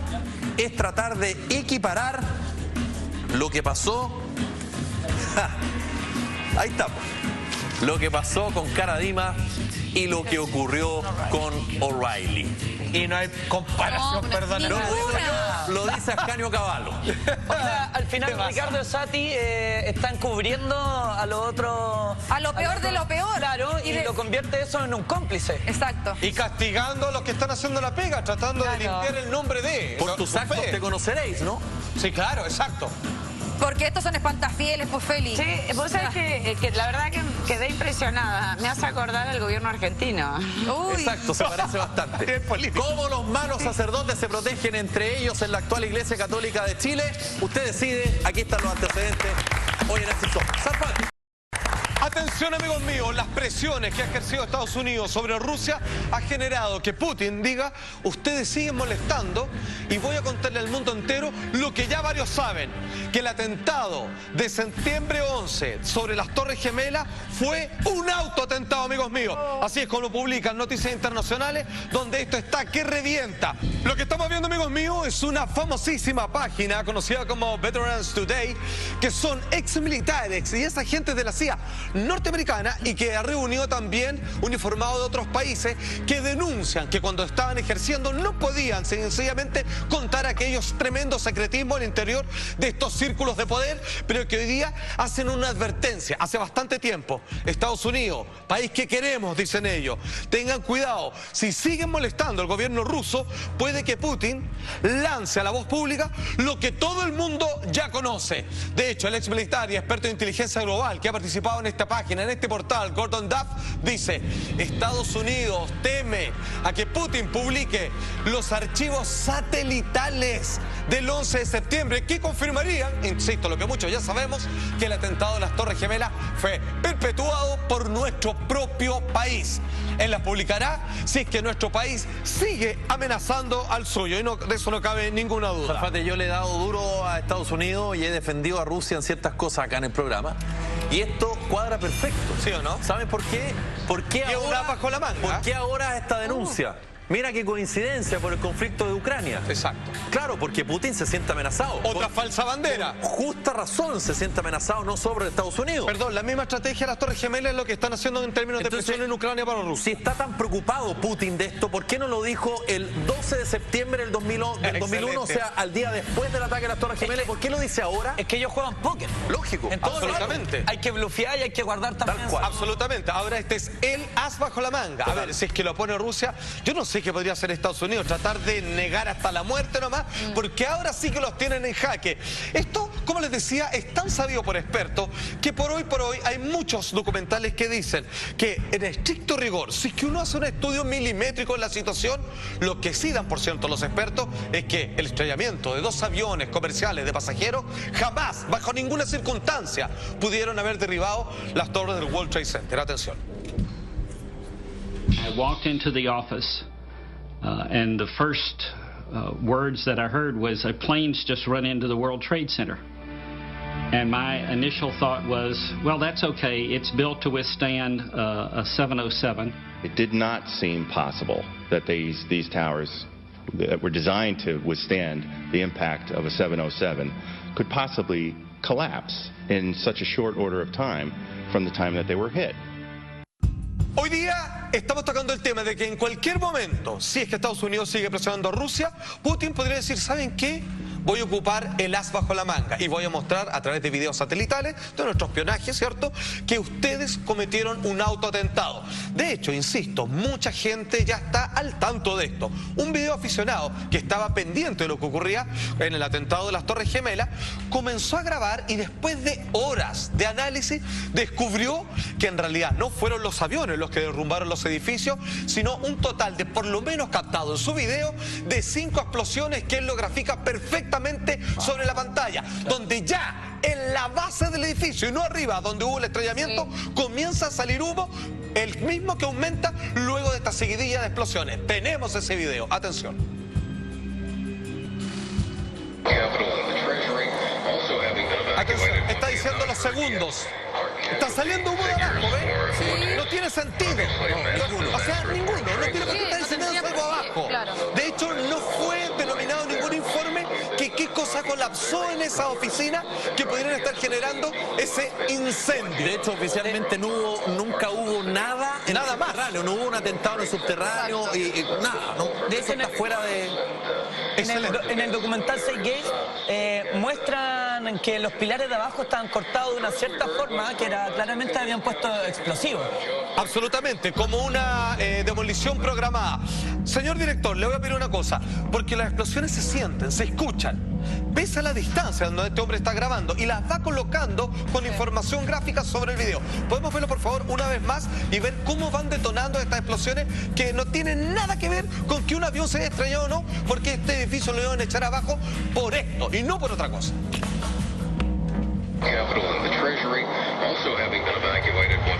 es tratar de equiparar lo que pasó. Ahí está. Lo que pasó con Karadima y lo que ocurrió con O'Reilly. Y no hay comparación, perdón. Lo dice Ascanio Cavallo. O sea, al final Ricardo Esati está encubriendo a lo otro... A lo peor de lo peor. Claro, y lo convierte eso en un cómplice. Exacto. Y castigando a los que están haciendo la pega, tratando de limpiar el nombre de... Por tus actos te conoceréis, ¿no? Sí, claro, exacto. Porque estos son espantafieles, pues, Félix. Sí, vos sabés que la verdad que quedé impresionada. Me hace acordar al gobierno argentino. Uy. Exacto, se parece bastante. ¿Cómo los malos sacerdotes se protegen entre ellos en la actual Iglesia Católica de Chile? Usted decide, aquí están los antecedentes. Hoy en este show. ¡Salfate! Atención. Atención, amigos míos, las presiones que ha ejercido Estados Unidos sobre Rusia ha generado que Putin diga: ustedes siguen molestando y voy a contarle al mundo entero lo que ya varios saben, que el atentado de septiembre 11 sobre las Torres Gemelas fue un autoatentado, amigos míos. Así es como lo publican Noticias Internacionales, donde esto está que revienta. Lo que estamos viendo, amigos míos, es una famosísima página conocida como Veterans Today, que son exmilitares y esa gente de la CIA norteamericana, y que ha reunido también uniformados de otros países que denuncian que cuando estaban ejerciendo no podían sencillamente contar aquellos tremendos secretismos al interior de estos círculos de poder, pero que hoy día hacen una advertencia. Hace bastante tiempo, Estados Unidos, país que queremos, dicen ellos, tengan cuidado, si siguen molestando al gobierno ruso, puede que Putin lance a la voz pública lo que todo el mundo ya conoce. De hecho, el ex militar y experto en inteligencia global que ha participado en esta página, en este portal, Gordon Duff, dice: Estados Unidos teme a que Putin publique los archivos satelitales del 11 de septiembre que confirmarían, insisto, lo que muchos ya sabemos, que el atentado de las Torres Gemelas fue perpetuado por nuestro propio país. Él las publicará si es que nuestro país sigue amenazando al suyo, y no, de eso no cabe ninguna duda. Zafate, yo le he dado duro a Estados Unidos y he defendido a Rusia en ciertas cosas acá en el programa, y esto cuadra perfecto. ¿Sí o no? ¿Saben por qué? ¿Por qué ahora, bajo la manga? ¿Por qué ahora esta denuncia? Mira qué coincidencia por el conflicto de Ucrania. Exacto. Claro, porque Putin se siente amenazado. Otra falsa bandera. Por justa razón se siente amenazado, no sobre Estados Unidos. Perdón, la misma estrategia de las Torres Gemelas es lo que están haciendo en términos de presión en Ucrania para Rusia. Si está tan preocupado Putin de esto, ¿por qué no lo dijo el 12 de septiembre del 2001, o sea, al día después del ataque a las Torres Gemelas? ¿Por qué lo dice ahora? Es que ellos juegan póker. Lógico. Absolutamente. Hay que blufear y hay que guardar también. Tal cual. Absolutamente. Ahora este es el as bajo la manga. A ver, si es que lo pone Rusia, yo no sé qué podría hacer Estados Unidos, tratar de negar hasta la muerte nomás, porque ahora sí que los tienen en jaque. Esto, como les decía, es tan sabido por expertos que por hoy hay muchos documentales que dicen que en estricto rigor, si es que uno hace un estudio milimétrico en la situación, lo que sí dan por cierto los expertos es que el estrellamiento de dos aviones comerciales de pasajeros jamás, bajo ninguna circunstancia, pudieron haber derribado las torres del World Trade Center. Atención. I walked into the office. And the first words that I heard was, a plane's just run into the World Trade Center. And my initial thought was, well, that's okay. It's built to withstand a 707. It did not seem possible that these towers that were designed to withstand the impact of a 707 could possibly collapse in such a short order of time from the time that they were hit. Hoy día estamos tocando el tema de que en cualquier momento, si es que Estados Unidos sigue presionando a Rusia, Putin podría decir: ¿saben qué? Voy a ocupar el as bajo la manga y voy a mostrar a través de videos satelitales de nuestro espionaje, ¿cierto?, que ustedes cometieron un autoatentado. De hecho, insisto, mucha gente ya está al tanto de esto. Un video aficionado que estaba pendiente de lo que ocurría en el atentado de las Torres Gemelas comenzó a grabar, y después de horas de análisis descubrió que en realidad no fueron los aviones los que derrumbaron los edificios, sino un total de, por lo menos captado en su video, de 5 explosiones que él lo grafica perfectamente sobre la pantalla, donde ya en la base del edificio y no arriba, donde hubo el estrellamiento, comienza a salir humo, el mismo que aumenta luego de esta seguidilla de explosiones. Tenemos ese video, atención. Atención, está diciendo los segundos. Está saliendo humo de abajo, ¿ven? Sí. No tiene sentido. O sea, ninguno. No tiene por qué estar diciendo algo abajo. De hecho, no fue denominado ningún informe que qué cosa colapsó en esa oficina que pudieran estar generando ese incendio. De hecho, oficialmente nunca hubo nada en el subterráneo. No hubo un atentado en el subterráneo y nada. No, de eso está fuera de... En el documental 6 Gate muestran que los pilares de abajo estaban cortados de una cierta forma, que era claramente habían puesto explosivos. Absolutamente, como una demolición programada. Señor director, le voy a pedir una cosa, porque las explosiones se sienten, se escuchan. Pese a la distancia donde este hombre está grabando, y las va colocando con información gráfica sobre el video. ¿Podemos verlo, por favor, una vez más y ver cómo van detonando estas explosiones que no tienen nada que ver con que un avión se haya estrellado o no, porque este edificio lo iban a echar abajo por esto y no por otra cosa? Capital and the Treasury also having been evacuated. One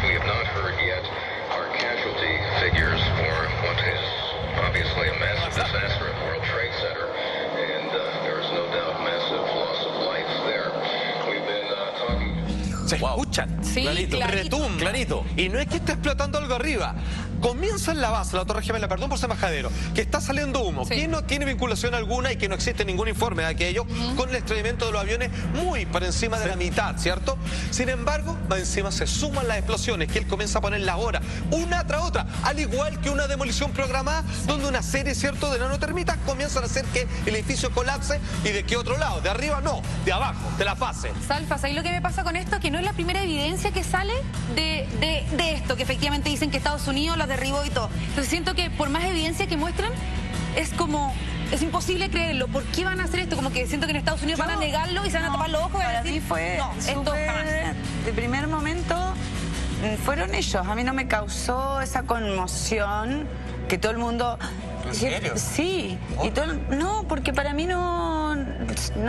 Se escuchan. Sí, clarito. Retumba. Clarito. Y no es que esté explotando algo arriba. Comienza en la base, la Torre Gemela, perdón por ser majadero, que está saliendo humo, que no tiene vinculación alguna y que no existe ningún informe de aquello, con el estrellamiento de los aviones muy por encima de la mitad, ¿cierto? Sin embargo, más encima se suman las explosiones, que él comienza a poner la hora, una tras otra, al igual que una demolición programada, donde una serie, ¿cierto?, de nanotermitas comienzan a hacer que el edificio colapse. ¿Y de qué otro lado? De arriba no, de abajo, de la fase. Salfas, ahí lo que me pasa con esto, que no es la primera evidencia que sale de esto, que efectivamente dicen que Estados Unidos los derribó y todo. Entonces siento que por más evidencia que muestran, es imposible creerlo. ¿Por qué van a hacer esto? Como que siento que en Estados Unidos van a negarlo y se van a tapar los ojos y van a decir, fue no, esto jamás. de primer momento fueron ellos. A mí no me causó esa conmoción que todo el mundo... ¿En serio? Sí. Y no, porque para mí no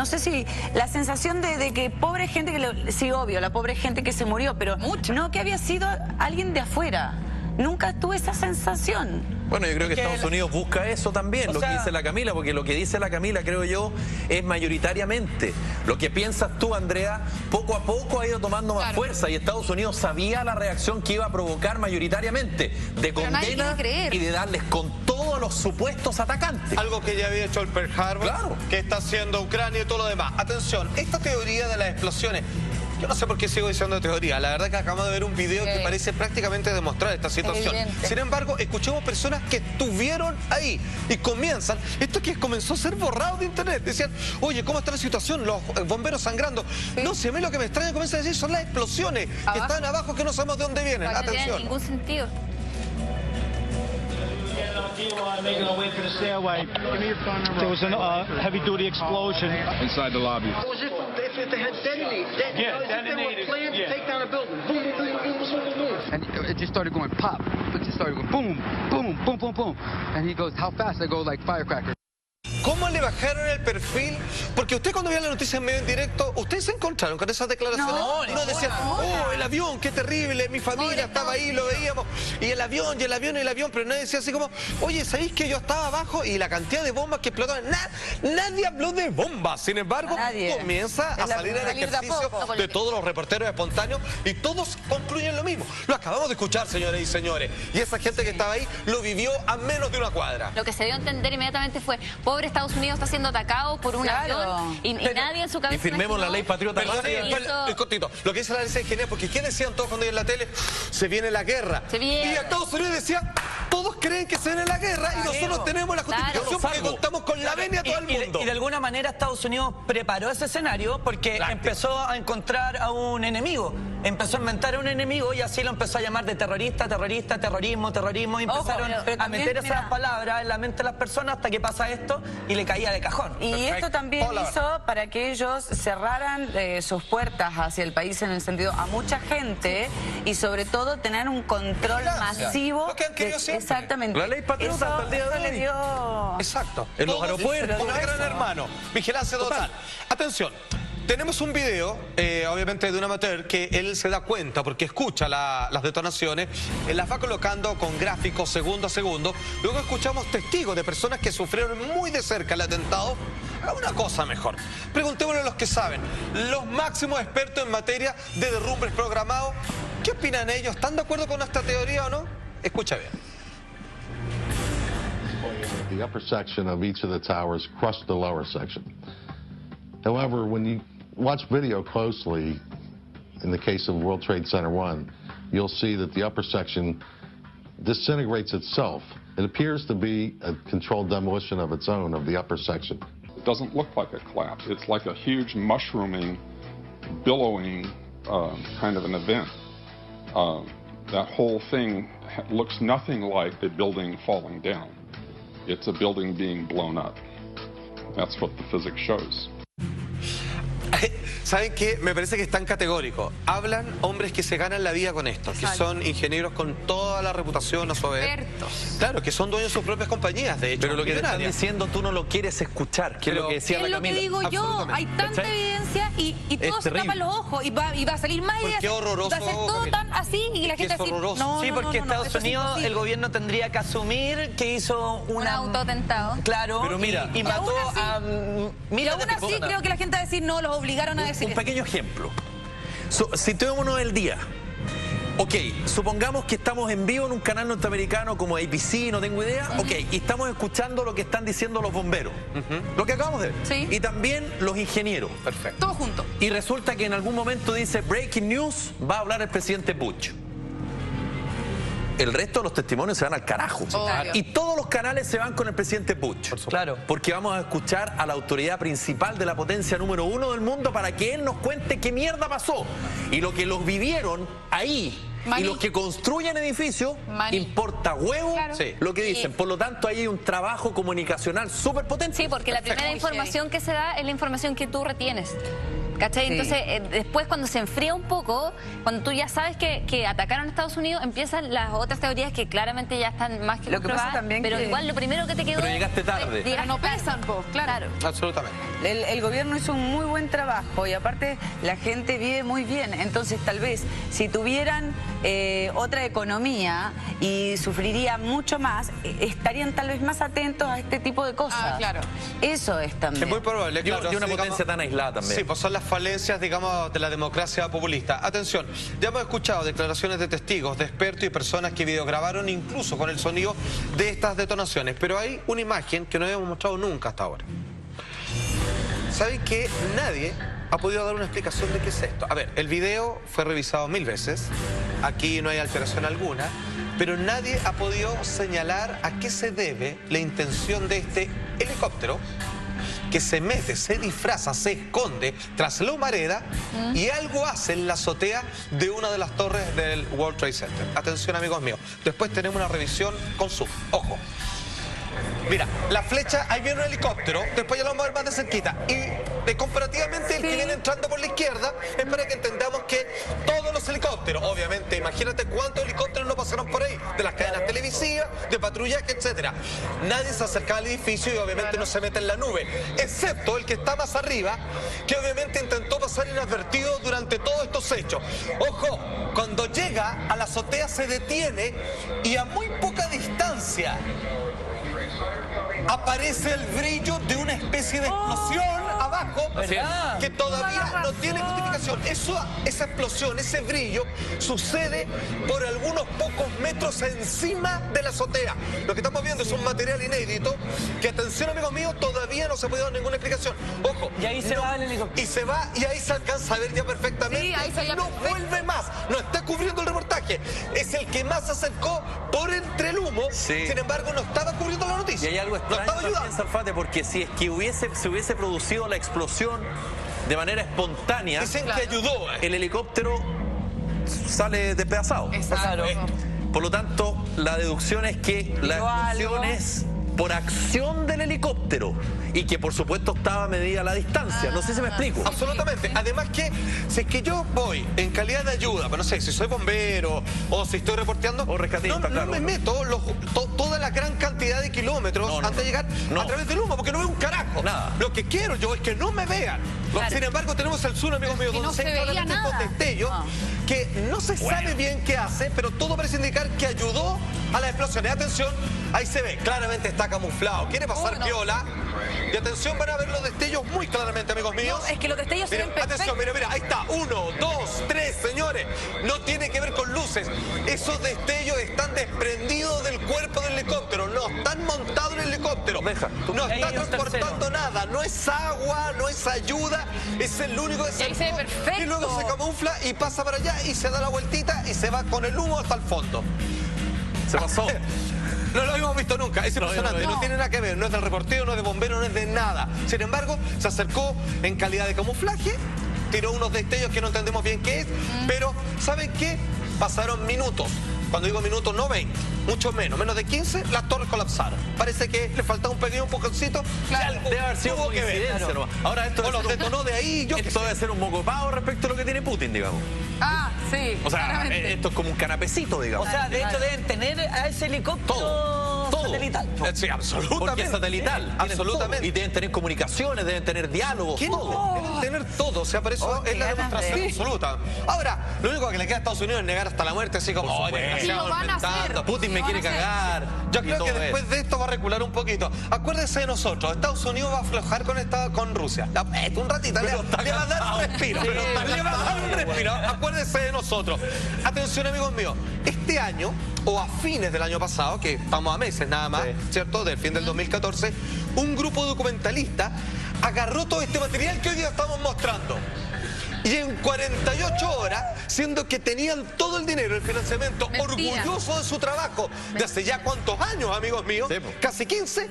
sé si... La sensación de que pobre gente que... Sí, obvio, la pobre gente que se murió, pero no que había sido alguien de afuera. Nunca tuve esa sensación. Bueno, yo creo que Estados Unidos busca eso también, lo que dice la Camila, porque lo que dice la Camila, creo yo, es mayoritariamente. Lo que piensas tú, Andrea, poco a poco ha ido tomando más fuerza y Estados Unidos sabía la reacción que iba a provocar mayoritariamente, de condena y de darles con todos los supuestos atacantes. Algo que ya había hecho el Pearl Harbor, que está haciendo Ucrania y todo lo demás. Atención, esta teoría de las explosiones... Yo no sé por qué sigo diciendo teoría. La verdad que acabamos de ver un video que parece prácticamente demostrar esta situación. Sin embargo, escuchemos personas que estuvieron ahí y comienzan... Esto que comenzó a ser borrado de internet. Decían, oye, ¿cómo está la situación? Los bomberos sangrando. No sé, a mí lo que me extraña comienza a decir son las explosiones que están abajo, que no sabemos de dónde vienen. No tiene Atención. ningún sentido. Making our way to the stairway. There was a heavy-duty explosion inside the lobby. It was if they had detonated. Detonated. Planned to take down a building. Boom, boom, boom, boom, boom, boom, boom. And it just started going pop. It just started going boom, boom, boom, boom, boom. And he goes, how fast? I go like firecrackers. ¿Cómo le bajaron el perfil? Porque usted cuando veía la noticia en medio en directo, ¿ustedes se encontraron con esas declaraciones? No decían, oh, el avión, qué terrible, mi familia estaba ahí, lo veíamos, y el avión, pero nadie decía así como, oye, ¿sabéis que yo estaba abajo y la cantidad de bombas que explotaban? Nadie habló de bombas, sin embargo, comienza a salir el ejercicio de todos los reporteros espontáneos y todos concluyen lo mismo. Lo acabamos de escuchar, señores y señores, y esa gente que estaba ahí lo vivió a menos de una cuadra. Lo que se dio a entender inmediatamente fue, pobre Estados Unidos está siendo atacado por un avión y nadie en su cabeza... Y firmemos la ley patriota. Lo que dice la ley es genial, porque ¿qué decían todos cuando iban en la tele? Se viene la guerra. Y Estados Unidos decía, todos creen que se viene la guerra y nosotros tenemos la justificación porque contamos con la venia a todo el mundo. Y de alguna manera Estados Unidos preparó ese escenario porque empezó a encontrar a un enemigo. Empezó a inventar un enemigo y así lo empezó a llamar de terrorista, terrorismo, y empezaron a meter esas palabras en la mente de las personas hasta que pasa esto y le caía de cajón. Y esto también hizo para que ellos cerraran sus puertas hacia el país en el sentido a mucha gente y sobre todo tener un control masivo. Lo que han querido siempre. Exactamente. La ley patriota hasta el día de hoy. Exacto. En los aeropuertos. Como el gran hermano. Vigilancia total. Atención. Tenemos un video, obviamente de un amateur, que él se da cuenta porque escucha las detonaciones, él las va colocando con gráficos segundo a segundo. Luego escuchamos testigos de personas que sufrieron muy de cerca el atentado. Haga una cosa mejor. Preguntémosle a los que saben, los máximos expertos en materia de derrumbes programados. ¿Qué opinan ellos? ¿Están de acuerdo con esta teoría o no? Escucha bien. The upper section of each of the towers crushed the lower section. However, when you watch video closely, in the case of World Trade Center 1, you'll see that the upper section disintegrates itself. It appears to be a controlled demolition of its own of the upper section. It doesn't look like a collapse. It's like a huge mushrooming, billowing kind of an event. That whole thing looks nothing like a building falling down. It's a building being blown up. That's what the physics shows. ¿Saben qué? Me parece que están categóricos. Hablan hombres que se ganan la vida con esto, que son ingenieros con toda la reputación a su vez. Expertos. Claro, que son dueños de sus propias compañías, de hecho. Pero lo que te están diciendo tú no lo quieres escuchar, que es lo que decía la Camila. Es lo que digo yo, hay tanta evidencia y todos se tapan los ojos y va a salir más ideas. Qué horroroso. Va a ser todo tan así y la gente así. Sí, porque Estados Unidos, el gobierno tendría que asumir que hizo un autoatentado. Claro, pero mira, y mató a miles de personas. Y aún así creo que la gente va a decir no, los obligaron a decir un pequeño ejemplo. Situémonos el día. Ok, supongamos que estamos en vivo en un canal norteamericano como ABC, no tengo idea. Ok, y estamos escuchando lo que están diciendo los bomberos. Lo que acabamos de ver. Sí. Y también los ingenieros. Perfecto. Todo junto. Y resulta que en algún momento dice Breaking News, va a hablar el presidente Bush. El resto de los testimonios se van al carajo. Obvio. Y todos los canales se van con el presidente Bush. Claro. Porque vamos a escuchar a la autoridad principal de la potencia número 1 del mundo para que él nos cuente qué mierda pasó. Y lo que los vivieron ahí y los que construyen edificios, importa huevo lo que dicen. Por lo tanto, ahí hay un trabajo comunicacional súper potente. Sí, porque la primera información que se da es la información que tú retienes. ¿Cachai? Entonces, después cuando se enfría un poco, cuando tú ya sabes que atacaron a Estados Unidos, empiezan las otras teorías que claramente ya están más que Lo que pasa comprobadas, también pero que... igual lo primero que te quedó... Pero llegaste tarde. Pero no pesan, pues, claro. Absolutamente. El gobierno hizo un muy buen trabajo y aparte la gente vive muy bien. Entonces tal vez si tuvieran otra economía y sufriría mucho más, estarían tal vez más atentos a este tipo de cosas. Ah, claro. Eso es también. Es muy probable, claro. Y una digamos, potencia tan aislada también. Sí, pues son las falencias, digamos, de la democracia populista. Atención, ya hemos escuchado declaraciones de testigos, de expertos y personas que videograbaron incluso con el sonido de estas detonaciones. Pero hay una imagen que no habíamos mostrado nunca hasta ahora. ¿Saben que nadie ha podido dar una explicación de qué es esto? A ver, el video fue revisado 1000 veces. Aquí no hay alteración alguna. Pero nadie ha podido señalar a qué se debe la intención de este helicóptero que se mete, se disfraza, se esconde tras la humareda y algo hace en la azotea de una de las torres del World Trade Center. Atención, amigos míos. Después tenemos una revisión con zoom. Ojo. Mira, la flecha, ahí viene un helicóptero, después ya lo vamos a ver más de cerquita. Y comparativamente el que viene entrando por la izquierda es para que entendamos que todos los helicópteros, obviamente, imagínate cuántos helicópteros no pasaron por ahí, de las cadenas televisivas, de patrullaje, etcétera. Nadie se acerca al edificio y obviamente no se mete en la nube, excepto el que está más arriba, que obviamente intentó pasar inadvertido durante todos estos hechos. Ojo, cuando llega a la azotea se detiene y a muy poca distancia aparece el brillo de una especie de explosión abajo que todavía no tiene justificación. Esa explosión, ese brillo sucede por algunos pocos metros encima de la azotea. Lo que estamos viendo es un material inédito que, atención amigos míos, todavía no se puede dar ninguna explicación. Ojo. Y ahí se va el helicóptero. Y se va y ahí se alcanza a ver ya perfectamente. Sí, ahí se veía no perfecto. vuelve más, no está cubriendo el reportaje. Es el que más se acercó por entre el humo. Sin embargo, no estaba cubriendo la noticia. Y hay algo extraño también, Zafate, porque si es que se hubiese producido la explosión de manera espontánea, dicen que ayudó. El helicóptero sale despedazado. Exacto. Por lo tanto, la deducción es que la explosión es por acción del helicóptero y que por supuesto estaba medida la distancia. No sé si me explico. Absolutamente. Además que si es que yo voy en calidad de ayuda, pero no sé, si soy bombero o si estoy reporteando, o rescatista, no me meto toda la gran cantidad de kilómetros antes de llegar a través del humo, porque no veo un carajo. Nada. Lo que quiero yo es que no me vean. Claro. Sin embargo, tenemos el sur, amigos míos, donde no se se veía claramente estos nada. destellos que no se sabe bien qué hace, pero todo parece indicar que ayudó a la explosión. Y atención, ahí se ve, claramente está camuflado. Quiere pasar piola. Y atención, van a ver los destellos muy claramente, amigos míos. No, es que los destellos se ven perfectos. Atención, mira, ahí está. 1, 2, 3, señores. No tiene que ver con luces. Esos destellos están desprendidos del cuerpo del helicóptero. No están montados en el helicóptero. No está transportando nada. No es agua, no es ayuda. Es el único que se... Y ahí se ve perfecto. Y luego se camufla y pasa para allá y se da la vueltita y se va con el humo hasta el fondo. Se pasó. No lo habíamos visto nunca, es impresionante, no tiene nada que ver, no es del reportero, no es de bombero, no es de nada. Sin embargo, se acercó en calidad de camuflaje, tiró unos destellos que no entendemos bien qué es, pero ¿saben qué? Pasaron minutos. Cuando digo minutos, no 20, mucho menos de 15, las torres colapsaron. Parece que le faltaba un pequeño empujoncito. Claro, debe haber sido coincidencia nomás. Ahora esto los detonó de ahí. Esto debe ser un mocopavo respecto a lo que tiene Putin, digamos. Ah, sí. O sea, esto es como un canapecito, digamos. O sea, de hecho deben tener a ese helicóptero todo satelital. Sí, absolutamente. Porque es satelital. Tienen Absolutamente. todo. Y deben tener comunicaciones, deben tener diálogos, todo. Deben tener todo, o sea, por eso es la demostración absoluta. Ahora, lo único que le queda a Estados Unidos es negar hasta la muerte, así como desgraciado, inventando. Putin me quiere cagar. Yo creo que después de esto va a recular un poquito. Acuérdense de nosotros, Estados Unidos va a aflojar con Rusia. Un ratito, le va a dar un respiro. Le va a dar un respiro. Acuérdense de nosotros. Atención, amigos míos, este año, o a fines del año pasado, que estamos a meses nada más, ¿cierto? Del fin del 2014, un grupo documentalista agarró todo este material que hoy día estamos mostrando. Y en 48 horas, siendo que tenían todo el dinero, el financiamiento, orgulloso de su trabajo, de hace ya cuántos años, amigos míos, casi 15,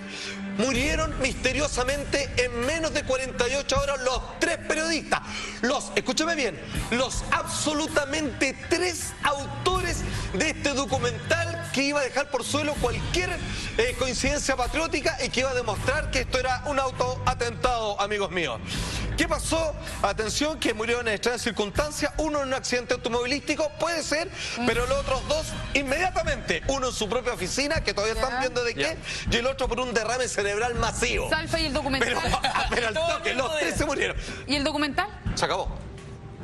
murieron misteriosamente en menos de 48 horas los 3 periodistas. Escúchame bien, los absolutamente 3 autores de este documental que iba a dejar por suelo cualquier coincidencia patriótica y que iba a demostrar que esto era un autoatentado, amigos míos. ¿Qué pasó? Atención, que murieron en extrañas circunstancias. Uno en un accidente automovilístico, puede ser, pero los otros 2 inmediatamente. Uno en su propia oficina, que todavía están viendo de qué, y el otro por un derrame cerebral masivo. Salfa, ¿y el documental? Pero al toque, los 3 se murieron. ¿Y el documental? Se acabó.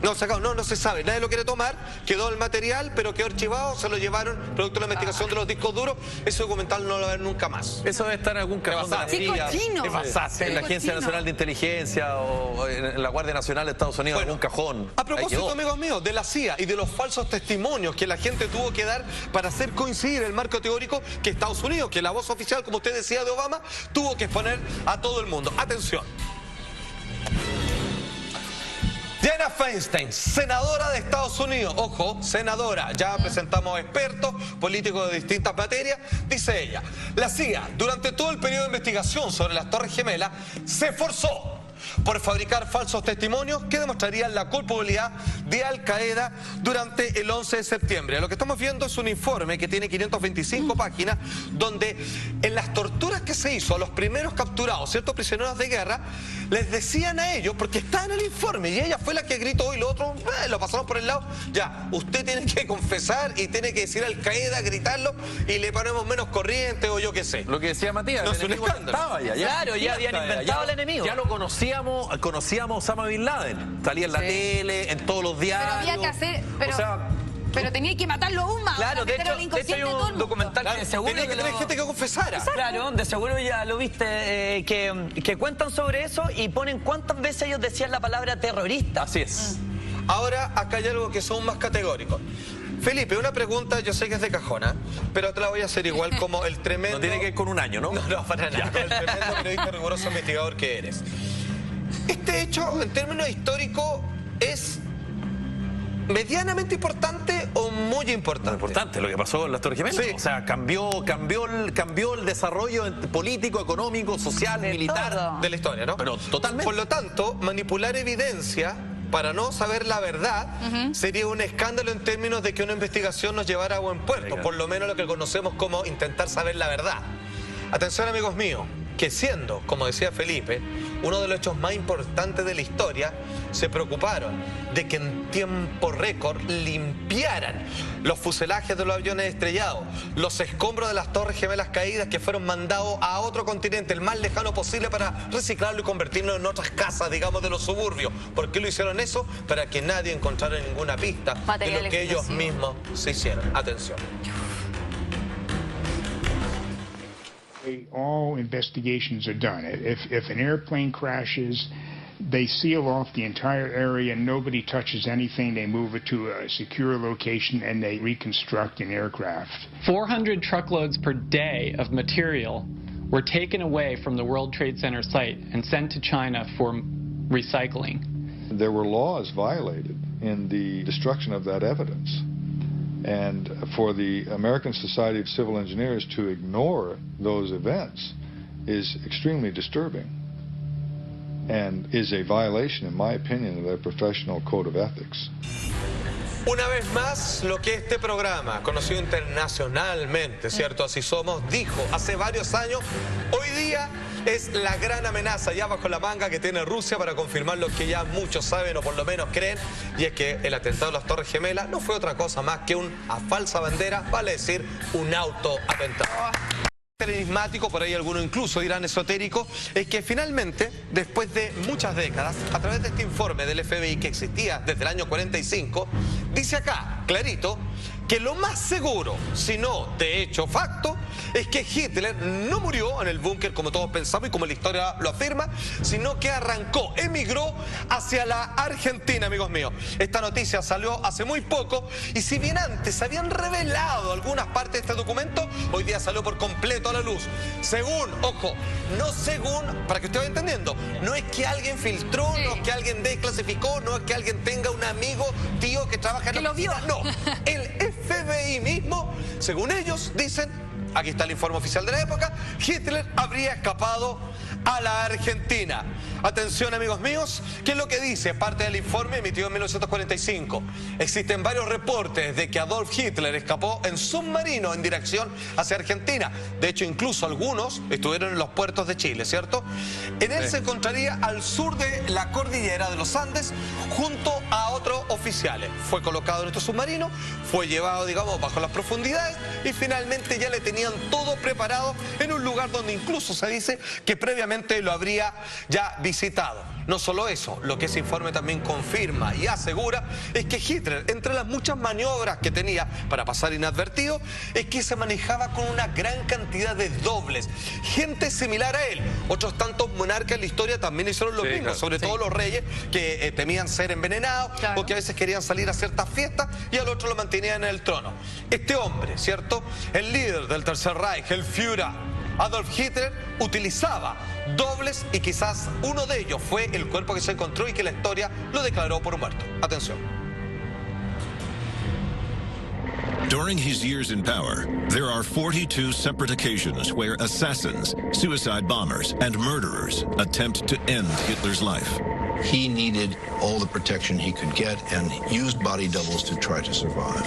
No, se acabó, no se sabe, nadie lo quiere tomar, quedó el material, pero quedó archivado, se lo llevaron, producto de la investigación de los discos duros, ese documental no lo va a ver nunca más. Eso debe estar en algún cajón de la CIA, en la Agencia Nacional de Inteligencia o en la Guardia Nacional de Estados Unidos, en algún cajón. A propósito, amigos míos, de la CIA y de los falsos testimonios que la gente tuvo que dar para hacer coincidir el marco teórico que Estados Unidos, que la voz oficial, como usted decía, de Obama, tuvo que exponer a todo el mundo. Atención. Dianna Feinstein, senadora de Estados Unidos, ojo, senadora, ya presentamos expertos, políticos de distintas materias, dice ella, la CIA, durante todo el periodo de investigación sobre las Torres Gemelas, se esforzó por fabricar falsos testimonios que demostrarían la culpabilidad de Al Qaeda durante el 11 de septiembre. Lo que estamos viendo es un informe que tiene 525 páginas, donde en las torturas que se hizo a los primeros capturados, ciertos prisioneros de guerra, les decían a ellos, porque está en el informe, y ella fue la que gritó y lo otro, lo pasamos por el lado, ya, usted tiene que confesar y tiene que decir Al Qaeda, gritarlo, y le ponemos menos corriente o yo qué sé. Lo que decía Matías, no es un escándalo. Claro, ya habían inventado al enemigo. Ya lo conocíamos a Osama Bin Laden. Salía en la tele, en todos los diarios. Pero había que hacer... O sea, pero tenía que matarlo aún más. Claro, de hecho hay un documental que de seguro... Tenía que tener gente que confesara. Claro, de seguro ya lo viste, que cuentan sobre eso y ponen cuántas veces ellos decían la palabra terrorista. Así es. Ahora, acá hay algo que son más categóricos. Felipe, una pregunta, yo sé que es de cajona, pero te la voy a hacer igual como el tremendo... No tiene que ver con un año, ¿no? No, para nada. El tremendo periodista riguroso investigador que eres. Este hecho, en términos históricos, ¿es medianamente importante o muy importante? Importante lo que pasó en las Torres Gemelas. Sí. O sea, cambió el desarrollo político, económico, social, militar de la historia, ¿no? Pero totalmente. Por lo tanto, manipular evidencia para no saber la verdad sería un escándalo en términos de que una investigación nos llevara a buen puerto, por lo menos lo que conocemos como intentar saber la verdad. Atención, amigos míos, que siendo, como decía Felipe, uno de los hechos más importantes de la historia, se preocuparon de que en tiempo récord limpiaran los fuselajes de los aviones estrellados, los escombros de las Torres Gemelas caídas que fueron mandados a otro continente, el más lejano posible, para reciclarlo y convertirlo en otras casas, digamos, de los suburbios. ¿Por qué lo hicieron eso? Para que nadie encontrara ninguna pista de lo que ellos mismos se hicieron. Atención. All investigations are done. If an airplane crashes, they seal off the entire area, nobody touches anything, they move it to a secure location, and they reconstruct an aircraft. 400 truckloads per day of material were taken away from the World Trade Center site and sent to China for recycling. There were laws violated in the destruction of that evidence. And for the American Society of Civil Engineers to ignore those events is extremely disturbing and is a violation, in my opinion, of their professional code of ethics. Una vez más, lo que este programa, conocido internacionalmente, ¿cierto? Así Somos, dijo hace varios años, hoy día es la gran amenaza ya bajo la manga que tiene Rusia para confirmar lo que ya muchos saben o por lo menos creen, y es que el atentado de las Torres Gemelas no fue otra cosa más que una falsa bandera, vale decir, un autoatentado. enigmático, por ahí algunos incluso dirán esotérico, es que finalmente, después de muchas décadas, a través de este informe del FBI que existía desde el año 45, dice acá, clarito, que lo más seguro, si no de hecho facto, es que Hitler no murió en el búnker como todos pensamos y como la historia lo afirma, sino que arrancó, emigró hacia la Argentina, amigos míos. Esta noticia salió hace muy poco y si bien antes habían revelado algunas partes de este documento, hoy día salió por completo a la luz. Según, ojo, no según, para que usted vaya entendiendo, no es que alguien filtró, no es que alguien desclasificó, no es que alguien tenga un amigo, tío que trabaja en la oficina, no. El FBI mismo, según ellos, dicen, aquí está el informe oficial de la época, Hitler habría escapado a la Argentina. Atención, amigos míos, ¿qué es lo que dice? Parte del informe emitido en 1945. Existen varios reportes de que Adolf Hitler escapó en submarino en dirección hacia Argentina. De hecho, incluso algunos estuvieron en los puertos de Chile, ¿cierto? En él se encontraría al sur de la cordillera de los Andes junto a otros oficiales. Fue colocado en este submarino, fue llevado, digamos, bajo las profundidades y finalmente ya le tenían todo preparado en un lugar donde incluso se dice que previamente lo habría ya visitado. No solo eso, lo que ese informe también confirma y asegura es que Hitler, entre las muchas maniobras que tenía para pasar inadvertido, es que se manejaba con una gran cantidad de dobles, gente similar a él. Otros tantos monarcas en la historia también hicieron lo mismo, sobre todo los reyes que temían ser envenenados o que a veces querían salir a ciertas fiestas y al otro lo mantenían en el trono. Este hombre, ¿cierto? El líder del Tercer Reich, el Führer, Adolf Hitler, utilizaba dobles y quizás uno de ellos fue el cuerpo que se encontró y que la historia lo declaró por muerto. Atención. During his years in power, there are 42 separate occasions where assassins, suicide bombers, and murderers attempt to end Hitler's life. He needed all the protection he could get and used body doubles to try to survive.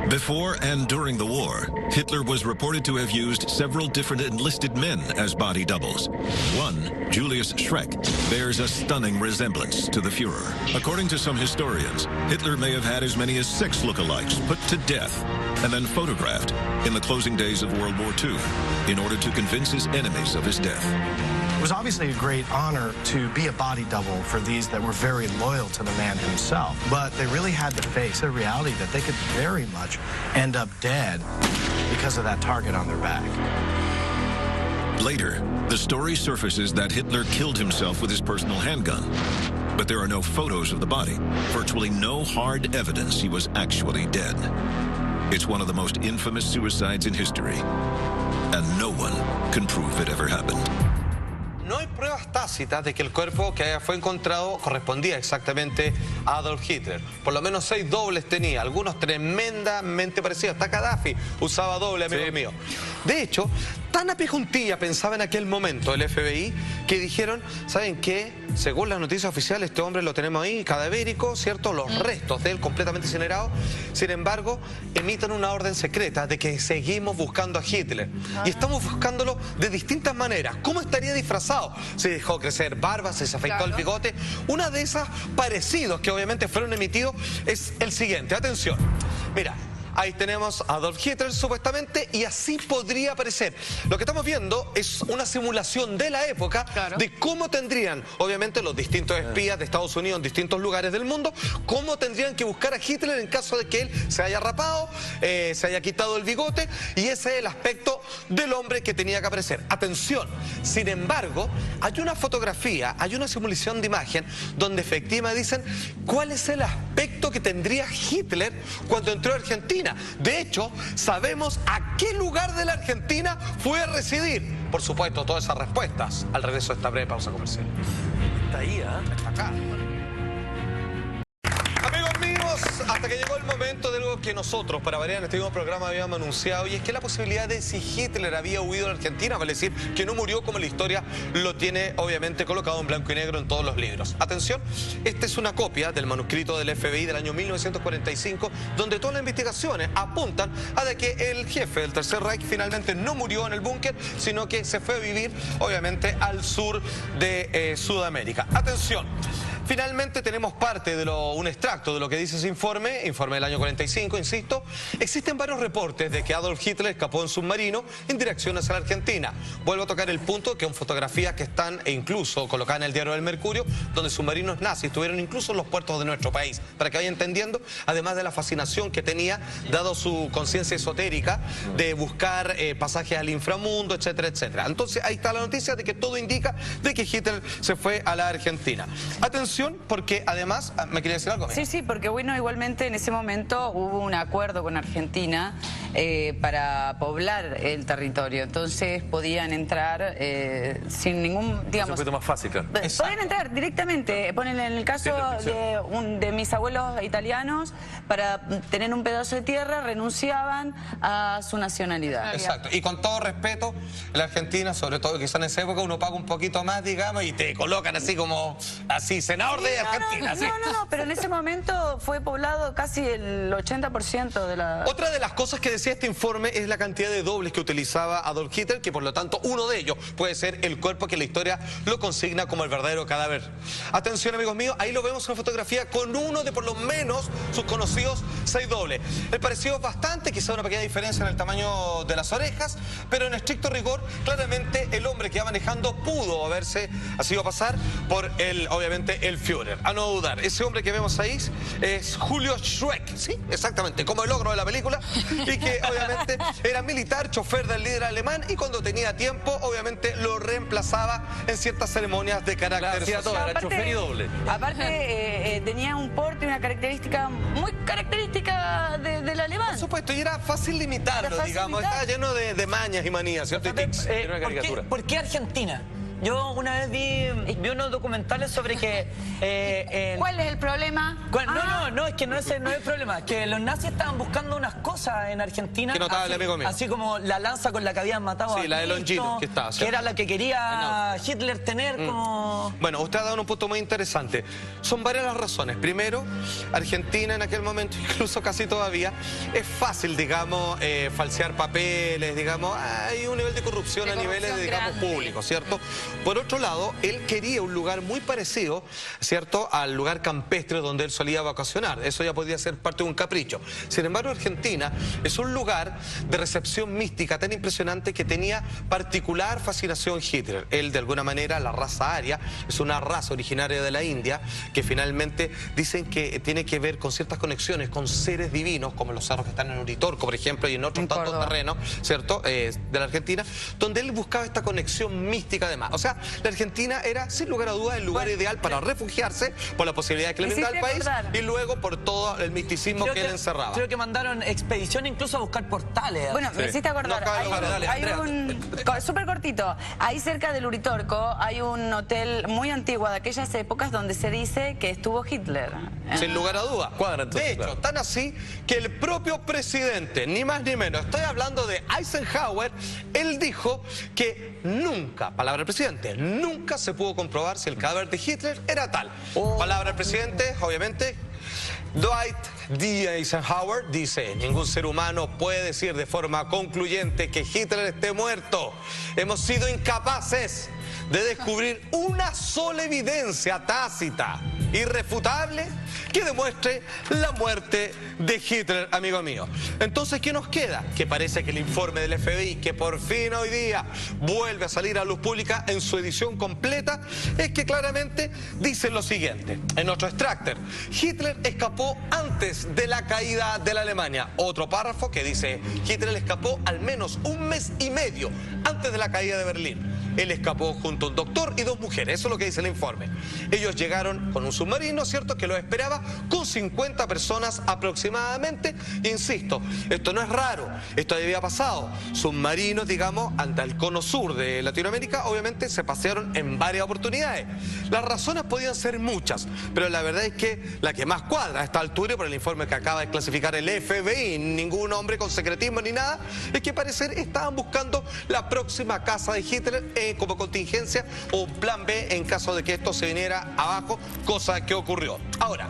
Before and during the war, Hitler was reported to have used several different enlisted men as body doubles. One, Julius Schreck, bears a stunning resemblance to the Führer. According to some historians, Hitler may have had as many as 6 lookalikes put to death and then photographed in the closing days of World War II in order to convince his enemies of his death. It was obviously a great honor to be a body double for these that were very loyal to the man himself, but they really had to face the reality that they could very much end up dead because of that target on their back. Later, the story surfaces that Hitler killed himself with his personal handgun, but there are no photos of the body, virtually no hard evidence he was actually dead. It's one of the most infamous suicides in history, and no one can prove it ever happened. No hay pruebas tácitas de que el cuerpo que fue encontrado correspondía exactamente a Adolf Hitler. Por lo menos 6 dobles tenía, algunos tremendamente parecidos. Hasta Gaddafi usaba doble, amigos míos. De hecho, tan a pie juntilla pensaba en aquel momento el FBI que dijeron, ¿saben qué? Según las noticias oficiales, este hombre lo tenemos ahí, cadavérico, ¿cierto? Los restos de él completamente incinerados. Sin embargo, emiten una orden secreta de que seguimos buscando a Hitler. Y estamos buscándolo de distintas maneras. ¿Cómo estaría disfrazado? Se dejó crecer barba, se afeitó el bigote. Una de esas parecidos que obviamente fueron emitidos es el siguiente. Atención. Mira. Ahí tenemos a Adolf Hitler supuestamente y así podría parecer. Lo que estamos viendo es una simulación de la época de cómo tendrían, obviamente, los distintos espías de Estados Unidos en distintos lugares del mundo, cómo tendrían que buscar a Hitler en caso de que él se haya rapado, se haya quitado el bigote y ese es el aspecto del hombre que tenía que aparecer. Atención, sin embargo, hay una fotografía, hay una simulación de imagen donde efectivamente dicen cuál es el aspecto que tendría Hitler cuando entró a Argentina. De hecho, sabemos a qué lugar de la Argentina fue a residir. Por supuesto, todas esas respuestas al regreso de esta breve pausa comercial. Está ahí, está acá. Amigos míos, hasta que llegó el momento de algo que nosotros, para variar en este mismo programa, habíamos anunciado, y es que la posibilidad de si Hitler había huido de Argentina, vale decir que no murió como la historia lo tiene obviamente colocado en blanco y negro en todos los libros. Atención, esta es una copia del manuscrito del FBI del año 1945, donde todas las investigaciones apuntan a de que el jefe del Tercer Reich finalmente no murió en el búnker, sino que se fue a vivir obviamente al sur de Sudamérica. Atención. Finalmente tenemos parte de un extracto de lo que dice ese informe del año 45, insisto. Existen varios reportes de que Adolf Hitler escapó en submarino en dirección hacia la Argentina. Vuelvo a tocar el punto que son fotografías que están incluso colocadas en el diario del Mercurio, donde submarinos nazis estuvieron incluso en los puertos de nuestro país, para que vayan entendiendo, además de la fascinación que tenía, dado su conciencia esotérica, de buscar pasajes al inframundo, etcétera, etcétera. Entonces ahí está la noticia de que todo indica de que Hitler se fue a la Argentina. Atención, porque además, ¿me quería decir algo? Sí, porque bueno, igualmente en ese momento hubo un acuerdo con Argentina para poblar el territorio, entonces podían entrar sin ningún, digamos... Es un poquito más fácil, claro. Podían entrar directamente, ponen en el caso de mis abuelos italianos, para tener un pedazo de tierra renunciaban a su nacionalidad. Exacto, y con todo respeto, en la Argentina, sobre todo quizá en esa época, uno paga un poquito más, digamos, y te colocan así como, senador de Argentina. No, pero en ese momento fue poblado casi el 80% de la... Otra de las cosas que decía este informe es la cantidad de dobles que utilizaba Adolf Hitler, que por lo tanto uno de ellos puede ser el cuerpo que la historia lo consigna como el verdadero cadáver. Atención, amigos míos, ahí lo vemos en una fotografía con uno de por lo menos sus conocidos 6 dobles. El parecido es bastante, quizá una pequeña diferencia en el tamaño de las orejas, pero en estricto rigor, claramente el hombre que iba manejando pudo haberse sido pasar por obviamente el Führer. A no dudar, ese hombre que vemos ahí es Julius Schreck, sí, exactamente, como el ogro de la película, y que obviamente era militar, chofer del líder alemán, y cuando tenía tiempo, obviamente lo reemplazaba en ciertas ceremonias de carácter social. Era chofer y doble. Aparte, tenía un porte y una característica muy característica del alemán. Por supuesto, y era fácil de imitarlo, digamos, estaba lleno de mañas y manías, ¿cierto? ¿Por qué Argentina? Yo una vez vi unos documentales sobre que... ¿Cuál es el problema? No, es que no es el problema. Que los nazis estaban buscando unas cosas en Argentina. Qué notable, amigo mío. Así como la lanza con la que habían matado a la de Longino, que está, que era la que quería Hitler tener como... Bueno, usted ha dado un punto muy interesante. Son varias las razones. Primero, Argentina en aquel momento, incluso casi todavía, es fácil, digamos, falsear papeles, digamos, hay un nivel de corrupción a niveles, digamos, públicos, ¿cierto? Por otro lado, él quería un lugar muy parecido, ¿cierto?, al lugar campestre donde él solía vacacionar. Eso ya podía ser parte de un capricho. Sin embargo, Argentina es un lugar de recepción mística tan impresionante que tenía particular fascinación Hitler. Él, de alguna manera, la raza aria, es una raza originaria de la India que finalmente dicen que tiene que ver con ciertas conexiones con seres divinos, como los cerros que están en Uritorco, por ejemplo, y en otros tantos terrenos, ¿cierto?, de la Argentina, donde él buscaba esta conexión mística además. O sea, la Argentina era, sin lugar a dudas, el lugar ideal para refugiarse por la posibilidad de que le brindaba al país y luego por todo el misticismo que él encerraba. Creo que mandaron expedición incluso a buscar portales. Bueno, me hiciste acordar. Hay un... Súper cortito. Ahí cerca del Uritorco hay un hotel muy antiguo de aquellas épocas donde se dice que estuvo Hitler. Sin lugar a dudas. De hecho, tan así que el propio presidente, ni más ni menos, estoy hablando de Eisenhower, él dijo que nunca, palabra del presidente, nunca se pudo comprobar si el cadáver de Hitler era tal. Palabra del presidente, obviamente, Dwight D. Eisenhower dice: ningún ser humano puede decir de forma concluyente que Hitler esté muerto. Hemos sido incapaces de descubrir una sola evidencia tácita, irrefutable, que demuestre la muerte de Hitler, amigo mío. Entonces, ¿qué nos queda? Que parece que el informe del FBI, que por fin hoy día vuelve a salir a luz pública en su edición completa, es que claramente dice lo siguiente. En nuestro extractor, Hitler escapó antes de la caída de la Alemania. Otro párrafo que dice: Hitler escapó al menos un mes y medio antes de la caída de Berlín. Él escapó junto a un doctor y 2 mujeres, eso es lo que dice el informe. Ellos llegaron con un submarino, ¿cierto?, que los esperaba con 50 personas aproximadamente. Insisto, esto no es raro, esto había pasado. Submarinos, digamos, ante el cono sur de Latinoamérica, obviamente se pasearon en varias oportunidades. Las razones podían ser muchas, pero la verdad es que la que más cuadra a esta altura, por el informe que acaba de clasificar el FBI, ningún hombre con secretismo ni nada, es que parecer estaban buscando la próxima casa de Hitler como contingencia o plan B en caso de que esto se viniera abajo, cosa que ocurrió. Ahora,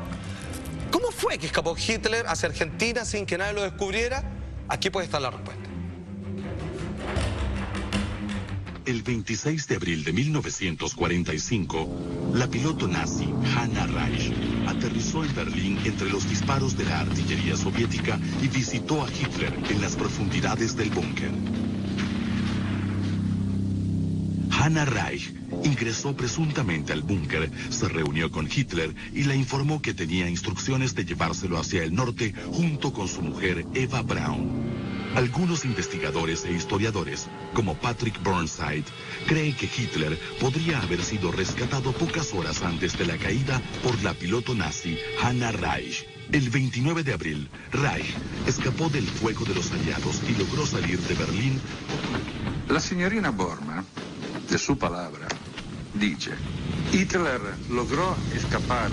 ¿cómo fue que escapó Hitler hacia Argentina sin que nadie lo descubriera? Aquí puede estar la respuesta. El 26 de abril de 1945, la piloto nazi Hanna Reich aterrizó en Berlín entre los disparos de la artillería soviética y visitó a Hitler en las profundidades del búnker. Hanna Reich ingresó presuntamente al búnker, se reunió con Hitler y le informó que tenía instrucciones de llevárselo hacia el norte junto con su mujer Eva Braun. Algunos investigadores e historiadores, como Patrick Burnside, creen que Hitler podría haber sido rescatado pocas horas antes de la caída por la piloto nazi Hanna Reich. El 29 de abril, Reich escapó del fuego de los aliados y logró salir de Berlín. La signorina Bormann, de su palabra, dice: Hitler logró escapar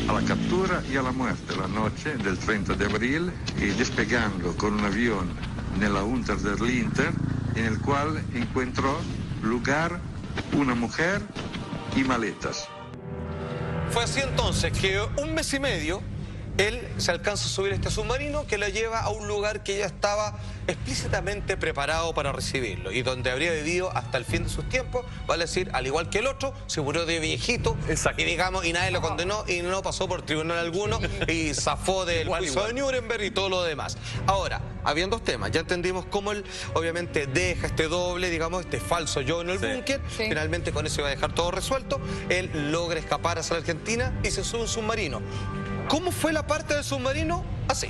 a la captura y a la muerte la noche del 30 de abril y despegando con un avión nella Unter der Linden, en el cual encontró lugar una mujer y maletas. Fue así entonces que un mes y medio él se alcanza a subir a este submarino que lo lleva a un lugar que ya estaba explícitamente preparado para recibirlo y donde habría vivido hasta el fin de sus tiempos, vale decir, al igual que el otro, se murió de viejito. Exacto. Y digamos, y nadie lo condenó y no pasó por tribunal alguno y zafó del juicio de Nuremberg y todo lo demás. Ahora, habían dos temas, ya entendimos cómo él obviamente deja este doble, digamos, este falso yo en el búnker, finalmente con eso iba a dejar todo resuelto, él logra escapar hacia la Argentina y se sube a un submarino. ¿Cómo fue la parte del submarino? Así.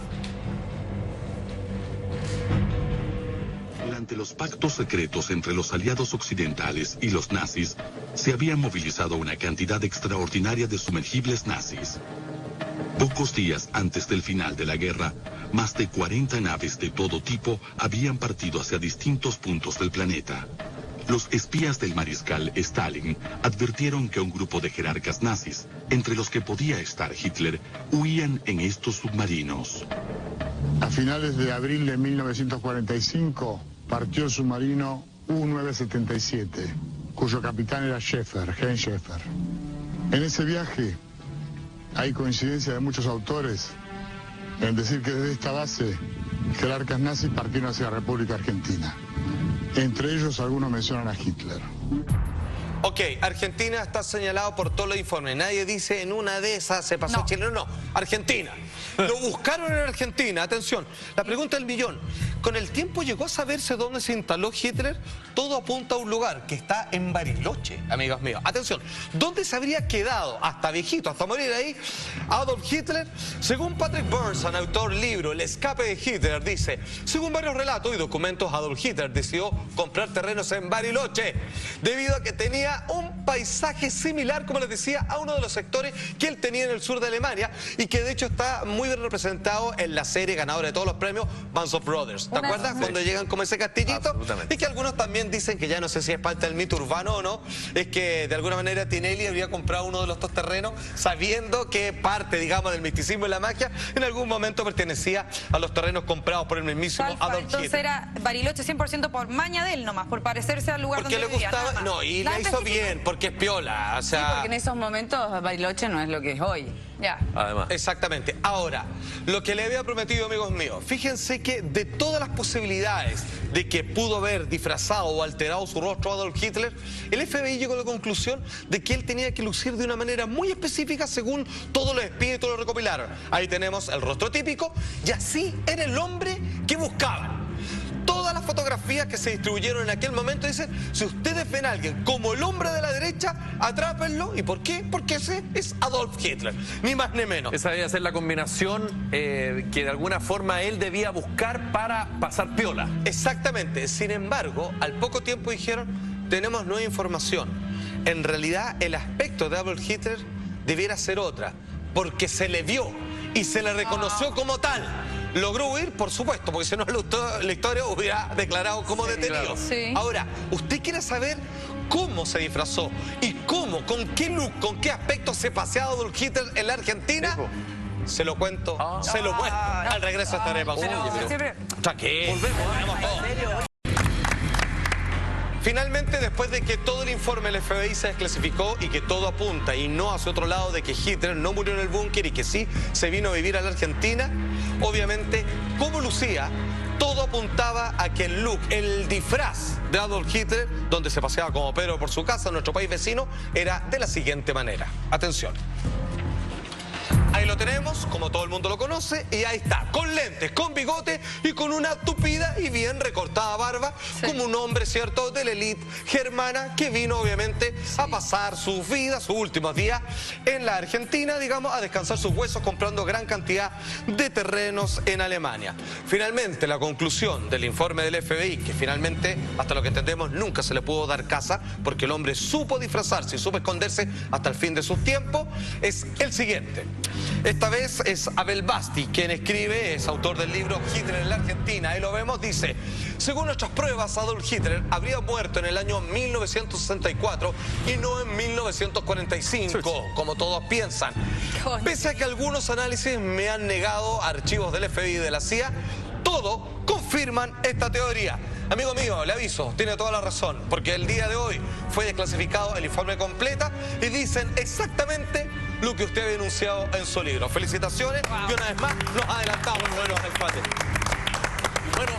Durante los pactos secretos entre los aliados occidentales y los nazis, se habían movilizado una cantidad extraordinaria de sumergibles nazis. Pocos días antes del final de la guerra, más de 40 naves de todo tipo habían partido hacia distintos puntos del planeta. Los espías del mariscal Stalin advirtieron que un grupo de jerarcas nazis, entre los que podía estar Hitler, huían en estos submarinos. A finales de abril de 1945 partió el submarino U-977, cuyo capitán era Schäfer, Heinz Schäfer. En ese viaje hay coincidencia de muchos autores en decir que desde esta base jerarcas nazis partieron hacia la República Argentina. Entre ellos algunos mencionan a Hitler. Ok, Argentina está señalado por todos los informes. Nadie dice en una de esas se pasó Chile. No, Argentina. Lo buscaron en Argentina. Atención, la pregunta del millón. ¿Con el tiempo llegó a saberse dónde se instaló Hitler? Todo apunta a un lugar que está en Bariloche, amigos míos. Atención, ¿dónde se habría quedado hasta viejito, hasta morir ahí, Adolf Hitler? Según Patrick Burnside, autor del libro El escape de Hitler, dice: según varios relatos y documentos, Adolf Hitler decidió comprar terrenos en Bariloche debido a que tenía un paisaje similar, como les decía, a uno de los sectores que él tenía en el sur de Alemania y que de hecho está muy bien representado en la serie ganadora de todos los premios, Band of Brothers. ¿Te acuerdas? Cuando llegan como ese castillito. Y que algunos también dicen que ya no sé si es parte del mito urbano o no, es que de alguna manera Tinelli habría comprado uno de los dos terrenos sabiendo que parte, digamos, del misticismo y la magia en algún momento pertenecía a los terrenos comprados por el mismísimo Adolf Hitler. Entonces era Bariloche 100% por maña de él nomás, por parecerse al lugar porque donde le vivía. Gustaba, no, y la hizo bien, porque es piola, o sea... Sí, porque en esos momentos Bariloche no es lo que es hoy. Ya. Además. Exactamente. Ahora, lo que le había prometido, amigos míos, fíjense que de todas las posibilidades de que pudo haber disfrazado o alterado su rostro Adolf Hitler, el FBI llegó a la conclusión de que él tenía que lucir de una manera muy específica según todos los espías y todos lo recopilaron. Ahí tenemos el rostro típico y así era el hombre que buscaban. Todas las fotografías que se distribuyeron en aquel momento dicen: si ustedes ven a alguien como el hombre de la derecha, atrápenlo. ¿Y por qué? Porque ese es Adolf Hitler, ni más ni menos. Esa debía ser la combinación que de alguna forma él debía buscar para pasar piola. Exactamente. Sin embargo, al poco tiempo dijeron: tenemos nueva información. En realidad, el aspecto de Adolf Hitler debiera ser otra, porque se le vio y se le reconoció como tal. Logró huir, por supuesto, porque si no la historia hubiera declarado como detenido. Claro. Sí. Ahora, ¿usted quiere saber cómo se disfrazó y cómo, con qué look, con qué aspecto se paseaba Adolf Hitler en la Argentina? Se lo cuento, se lo muestro. Al regreso estaré pausando. Tranquilo. Volvemos. Finalmente, después de que todo el informe del FBI se desclasificó y que todo apunta y no hacia otro lado de que Hitler no murió en el búnker y que sí se vino a vivir a la Argentina, obviamente, como lucía, todo apuntaba a que el look, el disfraz de Adolf Hitler, donde se paseaba como Pedro por su casa en nuestro país vecino, era de la siguiente manera. Atención. Ahí lo tenemos, como todo el mundo lo conoce, y ahí está, con lentes, con bigote y con una tupida y bien recortada barba, como un hombre, ¿cierto?, de la élite germana que vino, obviamente, a pasar sus vidas, sus últimos días en la Argentina, digamos, a descansar sus huesos comprando gran cantidad de terrenos en Alemania. Finalmente, la conclusión del informe del FBI, que finalmente, hasta lo que entendemos, nunca se le pudo dar caza, porque el hombre supo disfrazarse y supo esconderse hasta el fin de sus tiempos, es el siguiente. Esta vez es Abel Basti quien escribe, es autor del libro Hitler en la Argentina. Ahí lo vemos, dice: según nuestras pruebas, Adolf Hitler habría muerto en el año 1964 y no en 1945, como todos piensan. Pese a que algunos análisis me han negado archivos del FBI y de la CIA, todos confirman esta teoría. Amigo mío, le aviso, tiene toda la razón, porque el día de hoy fue desclasificado el informe completa y dicen exactamente lo que usted había enunciado en su libro. Felicitaciones y una vez más nos adelantamos en los empates. Bueno,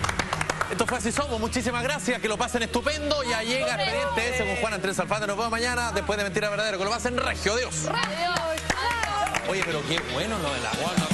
esto fue Así Somos. Muchísimas gracias, que lo pasen estupendo. Ya llega Expediente S con Juan Andrés Alfate. Nos vemos mañana después de Mentira Verdadera. Que lo pasen regio. Adiós. Adiós. Oye, pero qué bueno lo del agua.